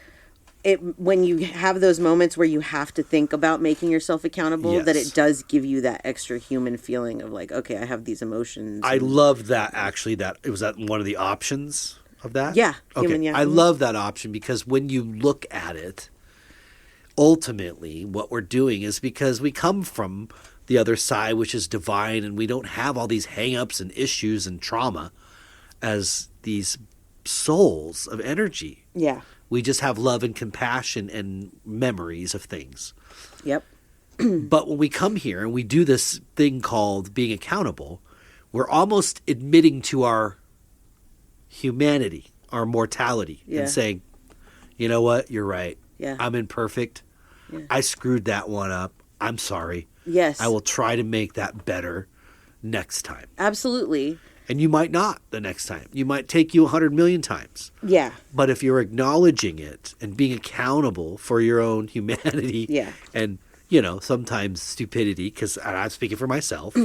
when you have those moments where you have to think about making yourself accountable, that Yes. it does give you that extra human feeling of like, okay, I have these emotions. I love that actually. That it was that one of the options of that. Yeah, Okay. human, yeah. I Mhm. love that option because when you look at it, ultimately, what we're doing is because we come from the other side, which is divine, and we don't have all these hang-ups and issues and trauma as these souls of energy. Yeah. We just have love and compassion and memories of things. Yep. But when we come here and we do this thing called being accountable, we're almost admitting to our humanity, our mortality, Yeah. and saying, you know what, you're right. Yeah. I'm imperfect. Yeah. I screwed that one up. I'm sorry. Yes. I will try to make that better next time. Absolutely. And you might not the next time. You might take you 100 million times. Yeah. But if you're acknowledging it and being accountable for your own humanity Yeah. and, sometimes stupidity, because I'm speaking for myself,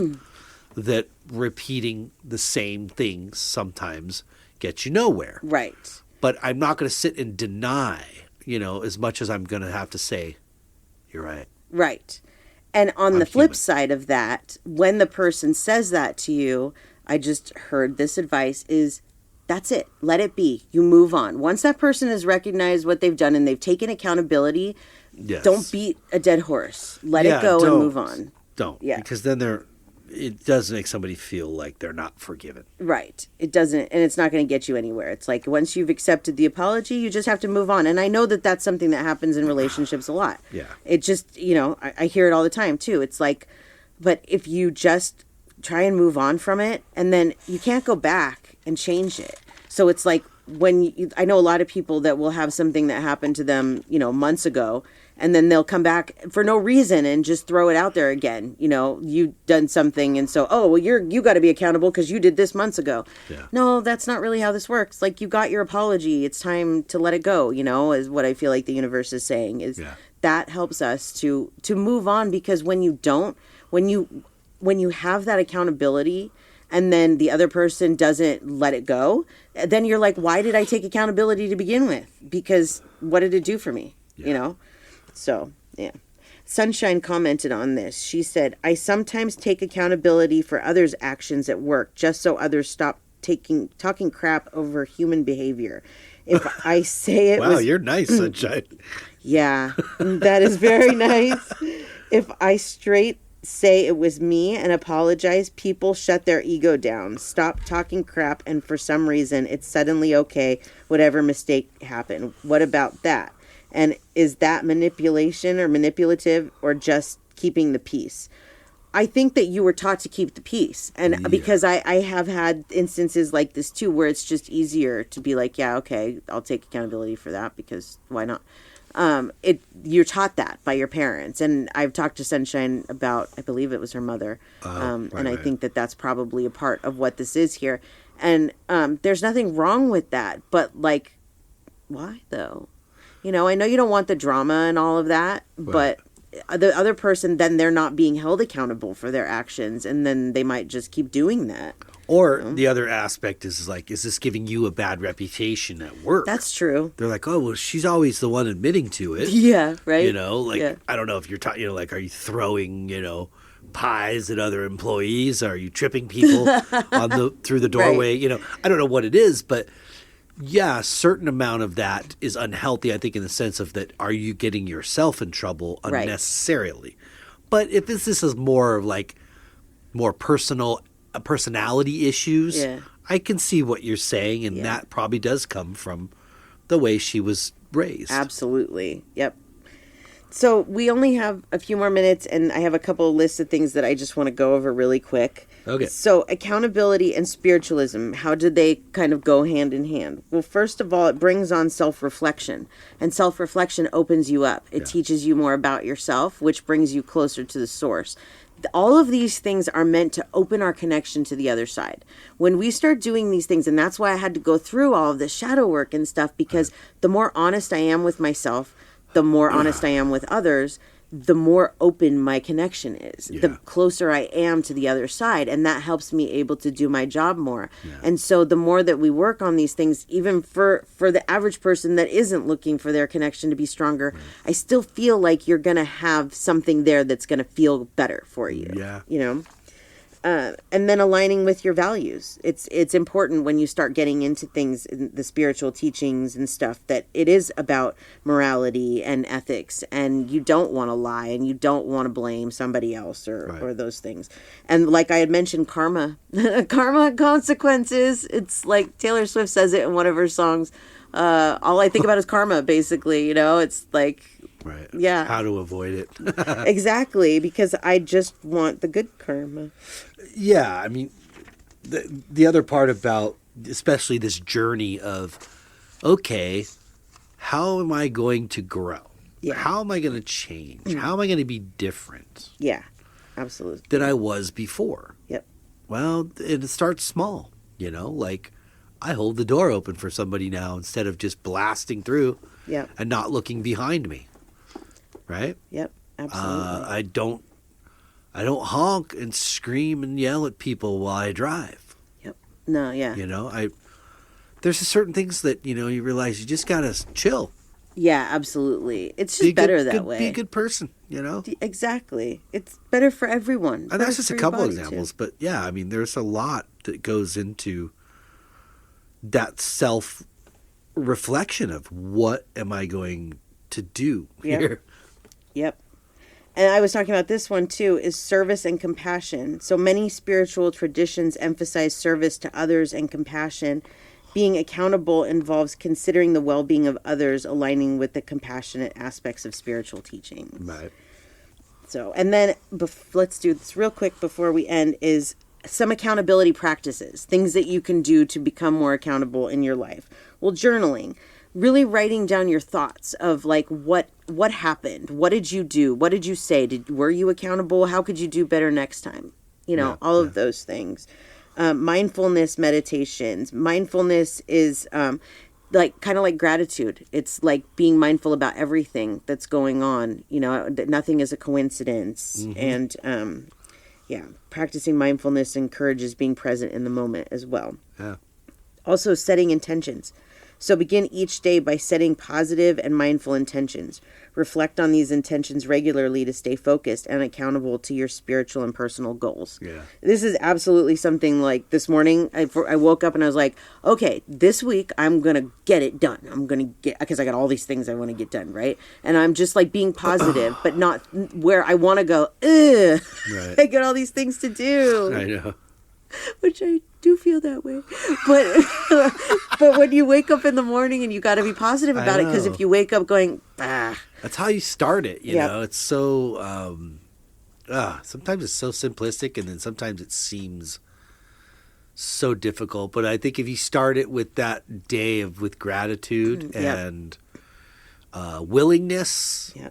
that repeating the same things sometimes gets you nowhere. Right. But I'm not going to sit and deny, as much as I'm going to have to say, you're right. Right. And on I'm the flip human. side of that, when the person says that to you, I just heard this advice is that's it. Let it be. You move on. Once that person has recognized what they've done and they've taken accountability, Yes. don't beat a dead horse. Let it go and don't. move on. Don't. Yeah. Because then it does make somebody feel like they're not forgiven. Right. It doesn't, and it's not going to get you anywhere. It's like once you've accepted the apology, you just have to move on. And I know that that's something that happens in relationships a lot. Yeah. It just, I hear it all the time too. It's like, but if you just try and move on from it, and then you can't go back and change it. So it's like I know a lot of people that will have something that happened to them, months ago, and then they'll come back for no reason and just throw it out there again. You've done something, and so, oh, well, you got to be accountable because you did this months ago. Yeah. No, that's not really how this works. Like, you got your apology. It's time to let it go, is what I feel like the universe is saying. Is Yeah. that helps us to move on, because when you don't, when you have that accountability and then the other person doesn't let it go, then you're like, why did I take accountability to begin with? Because what did it do for me? Yeah. So, yeah. Sunshine commented on this. She said, I sometimes take accountability for others' actions at work just so others stop talking crap over human behavior. If I say it Wow, was... you're nice, Sunshine. Yeah, that is very nice. If I straight say it was me and apologize, people shut their ego down, stop talking crap, and for some reason it's suddenly okay, whatever mistake happened. What about that? And is that manipulation or manipulative or just keeping the peace? I think that you were taught to keep the peace. And because I have had instances like this too, where it's just easier to be like, yeah, okay, I'll take accountability for that because why not? You're taught that by your parents. And I've talked to Sunshine about, I believe it was her mother. And I right. think that that's probably a part of what this is here. And there's nothing wrong with that. But like, why though? I know you don't want the drama and all of that, but the other person, then they're not being held accountable for their actions, and then they might just keep doing that. Or the other aspect is like, is this giving you a bad reputation at work? That's true. They're like, oh, well, she's always the one admitting to it. Yeah, right? Like, I don't know if you're talking, like, are you throwing, pies at other employees? Are you tripping people through the doorway? Right. I don't know what it is, but yeah, a certain amount of that is unhealthy, I think, in the sense of that, are you getting yourself in trouble Right. unnecessarily? But if this is more of like more personality issues, Yeah. I can see what you're saying, and that probably does come from the way she was raised. Absolutely. Yep. So we only have a few more minutes, and I have a couple of lists of things that I just want to go over really quick. Okay. So accountability and spiritualism, how did they kind of go hand in hand? Well, first of all, it brings on self-reflection, and self-reflection opens you up. It teaches you more about yourself, which brings you closer to the source. All of these things are meant to open our connection to the other side. When we start doing these things, and that's why I had to go through all of the shadow work and stuff, because the more honest I am with myself, the more honest I am with others, the more open my connection is, Yeah. the closer I am to the other side. And that helps me able to do my job more. And so the more that we work on these things, even for the average person that isn't looking for their connection to be stronger, I still feel like you're going to have something there that's going to feel better for you. Yeah. You know? And then aligning with your values. It's important when you start getting into things in the spiritual teachings and stuff that it is about morality and ethics, and you don't want to lie and you don't want to blame somebody else or those things. And like I had mentioned, karma, karma consequences. It's like Taylor Swift says it in one of her songs. All I think about is karma, basically. You know, it's like, Right. yeah. How to avoid it. Exactly, because I just want the good karma. Yeah, I mean, the other part about especially this journey of, okay, how am I going to grow? Yeah. How am I going to change? How am I going to be different Yeah, absolutely. than I was before? Yep. Well, it starts small, you know, like I hold the door open for somebody now instead of just blasting through Yep. and not looking behind me. Right? Yep. Absolutely. I don't honk and scream and yell at people while I drive. Yep. No, yeah. You know, there's certain things that, you know, you realize you just gotta chill. Yeah, absolutely. It's Be just a better good- that good- way. Be a good person, you know? Exactly. It's better for everyone. And Better that's just for a your couple body, too. examples, but yeah, I mean, there's a lot that goes into that self-reflection of what am I going to do Yep. here? Yep. And I was talking about this one too, is service and compassion. So many spiritual traditions emphasize service to others and compassion. Being accountable involves considering the well-being of others, aligning with the compassionate aspects of spiritual teaching. Right. So, and then let's do this real quick before we end, is some accountability practices, things that you can do to become more accountable in your life. Well, journaling, really writing down your thoughts of like what happened, what did you do, what did you say, were you accountable, how could you do better next time, you know, all of those things. Mindfulness meditations. Mindfulness is like kind of like gratitude. It's like being mindful about everything that's going on. You know, that nothing is a coincidence. And yeah, practicing mindfulness encourages being present in the moment as well. Yeah. Also, setting intentions. So begin each day by setting positive and mindful intentions. Reflect on these intentions regularly to stay focused and accountable to your spiritual and personal goals. Yeah. This is absolutely something like this morning. I woke up and I was like, okay, this week I'm going to get it done. I'm going to get, because I got all these things I want to get done, right? And I'm just like being positive, but not where I want to go, ugh, Right. I got all these things to do. I know. Which I do feel that way, but when you wake up in the morning and you got to be positive about it, because know. if you wake up going, That's how you start it, you Yep. know. It's so sometimes it's so simplistic, and then sometimes it seems so difficult. But I think if you start it with that day with gratitude Yep. and willingness yeah,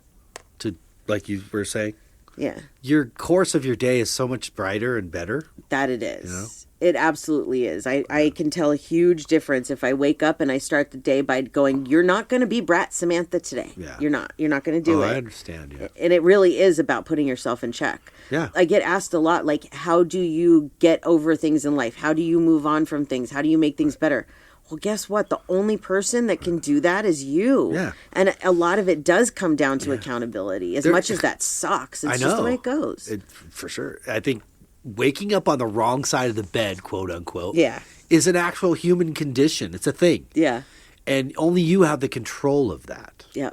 to, like you were saying, yeah, your course of your day is so much brighter and better. that it is. You know? It absolutely is. I can tell a huge difference if I wake up and I start the day by going, you're not going to be Brat Samantha today. Yeah. You're not going to do I it. understand. Yeah. And it really is about putting yourself in check. Yeah. I get asked a lot, like, how do you get over things in life? How do you move on from things? How do you make things better? Well, guess what? The only person that can do that is you. Yeah. And a lot of it does come down to accountability. As much as that sucks, it's I just the know. way it goes. For sure. I think waking up on the wrong side of the bed, quote unquote, Yeah. is an actual human condition. It's a thing. Yeah. And only you have the control of that. Yeah.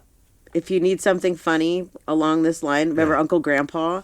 If you need something funny along this line, remember Uncle Grandpa?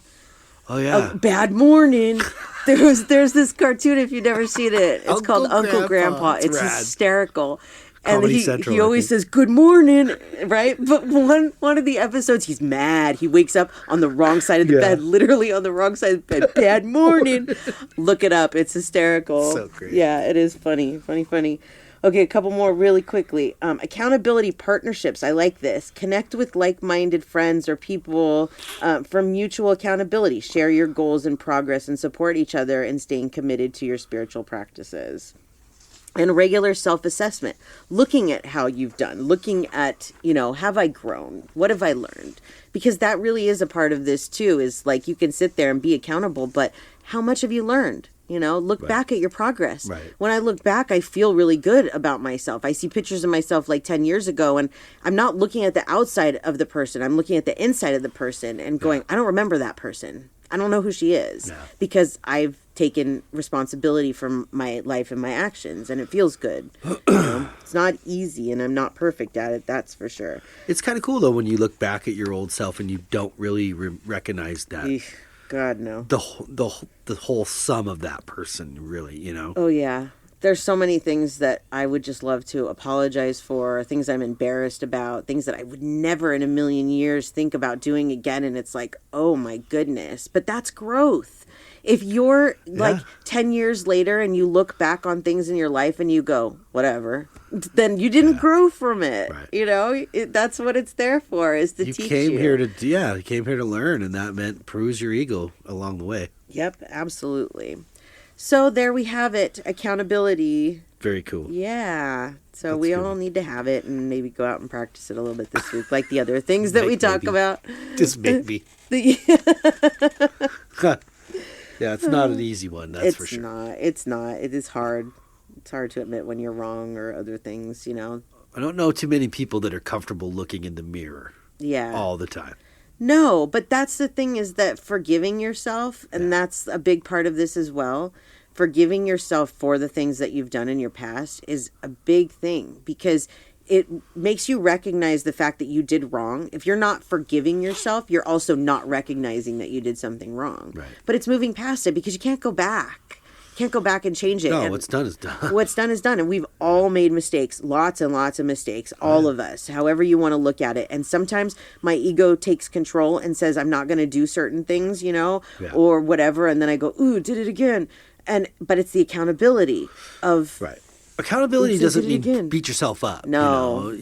Oh, yeah. Bad morning. There's this cartoon, if you've never seen it. It's called Uncle Grandpa. It's It's rad. hysterical. And Comedy Central, he I always think. says, good morning, right? But one of the episodes, he's mad. He wakes up on the wrong side of the Yeah. bed, literally on the wrong side of the bed. Bad morning. Look it up. It's hysterical. So great. Yeah, it is funny. Funny. Okay, a couple more really quickly. Accountability partnerships. I like this. Connect with like-minded friends or people for mutual accountability. Share your goals and progress and support each other in staying committed to your spiritual practices. And regular self-assessment, looking at how you've done, looking at, have I grown? What have I learned? Because that really is a part of this too, is like you can sit there and be accountable, but how much have you learned? Look back at your progress. Right. When I look back, I feel really good about myself. I see pictures of myself like 10 years ago, and I'm not looking at the outside of the person. I'm looking at the inside of the person and going, I don't remember that person. I don't know who she is because I've taken responsibility for my life and my actions, and it feels good. It's not easy, and I'm not perfect at it. That's for sure. It's kind of cool though when you look back at your old self and you don't really recognize that. Eesh, God, no. The whole sum of that person, really. Oh yeah. There's so many things that I would just love to apologize for, things I'm embarrassed about, things that I would never in a million years think about doing again. And it's like, oh my goodness. But that's growth. If you're like 10 years later and you look back on things in your life and you go, whatever, then you didn't grow from it. Right. That's what it's there for, is to teach you. You came here to learn, and that meant bruise your ego along the way. Yep, absolutely. So there we have it. Accountability. Very cool. Yeah. So we all need to have it and maybe go out and practice it a little bit this week, like the other things that we talk about. Just make me. Yeah, it's not an easy one, that's for sure. It's not. It is hard. It's hard to admit when you're wrong or other things, I don't know too many people that are comfortable looking in the mirror all the time. No, but that's the thing, is that forgiving yourself, and that's a big part of this as well. Forgiving yourself for the things that you've done in your past is a big thing, because it makes you recognize the fact that you did wrong. If you're not forgiving yourself, you're also not recognizing that you did something wrong. Right. But it's moving past it, because you can't go back. Can't go back and change it. No, and what's done is done. What's done is done. And we've all made mistakes, lots and lots of mistakes, all of us, however you want to look at it. And sometimes my ego takes control and says, I'm not going to do certain things, or whatever. And then I go, ooh, did it again. But it's the accountability of... Right. Accountability doesn't mean beat yourself up. No.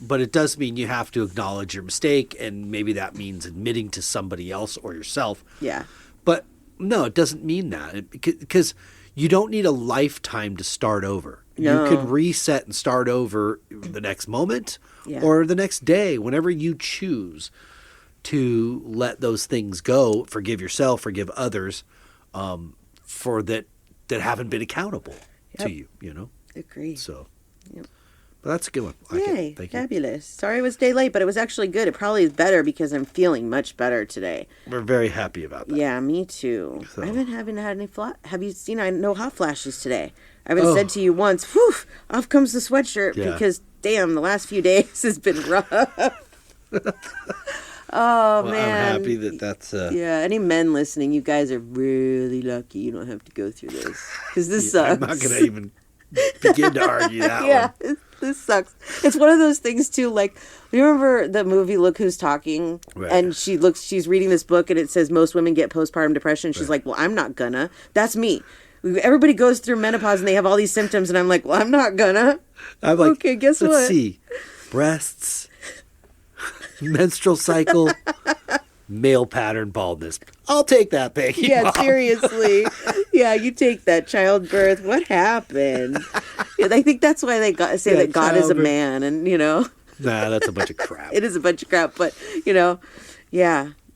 But it does mean you have to acknowledge your mistake, and maybe that means admitting to somebody else or yourself. Yeah. But no, it doesn't mean that, because you don't need a lifetime to start over. No. You can reset and start over the next moment or the next day, whenever you choose to let those things go. Forgive yourself, forgive others for that haven't been accountable to you, Agreed. So, Yep. But that's a good one. Yay, Thank you. fabulous. Sorry it was a day late, but it was actually good. It probably is better because I'm feeling much better today. We're very happy about that. Yeah, me too. So. I haven't had any have you seen no hot flashes today? I haven't said to you once, whew, off comes the sweatshirt, because damn, the last few days has been rough. Well, man. I'm happy that's... Yeah, any men listening, you guys are really lucky you don't have to go through this. Because this sucks. I'm not going to even begin to argue that one. This sucks. It's one of those things too, like, you remember the movie Look Who's Talking? Right. And she's reading this book and it says most women get postpartum depression. She's like, well, I'm not gonna. That's me. Everybody goes through menopause and they have all these symptoms, and I'm like, well, I'm not gonna. I'm like, okay, guess let's what? see. Breasts, menstrual cycle, male pattern baldness. I'll take that, Peggy. Yeah, Mom. seriously. Yeah, you take that. Childbirth. What happened? Yeah, I think that's why they say that God is a man, and Nah, that's a bunch of crap. it is a bunch of crap. But yeah.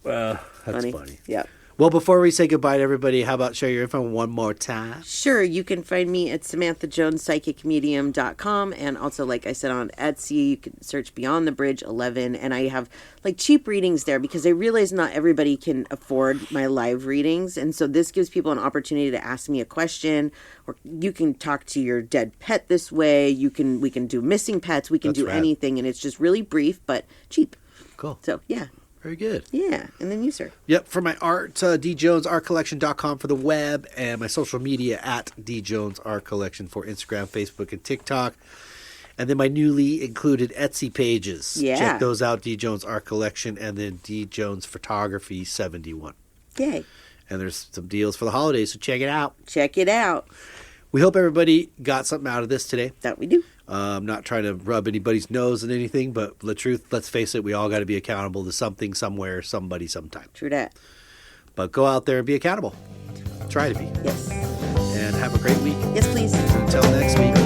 Well, that's funny. Yeah. Well, before we say goodbye to everybody, how about share your info one more time? Sure, you can find me at SamanthaJonesPsychicMedium.com, and also, like I said, on Etsy. You can search Beyond the Bridge 11, and I have like cheap readings there because I realize not everybody can afford my live readings, and so this gives people an opportunity to ask me a question, or you can talk to your dead pet this way. We can do missing pets. We can do anything, and it's just really brief but cheap. Cool. So yeah. Very good. Yeah, and then you, sir. Yep, for my art, djonesartcollection.com for the web, and my social media at djonesartcollection for Instagram, Facebook, and TikTok. And then my newly included Etsy pages. Yeah. Check those out, D Jones Art Collection, and then D Jones Photography 71. Yay. And there's some deals for the holidays, so check it out. Check it out. We hope everybody got something out of this today. That we do. I'm not trying to rub anybody's nose in anything, but the truth, let's face it, we all got to be accountable to something, somewhere, somebody, sometime. True that. But go out there and be accountable. Try to be. Yes. And have a great week. Yes, please. Until next week.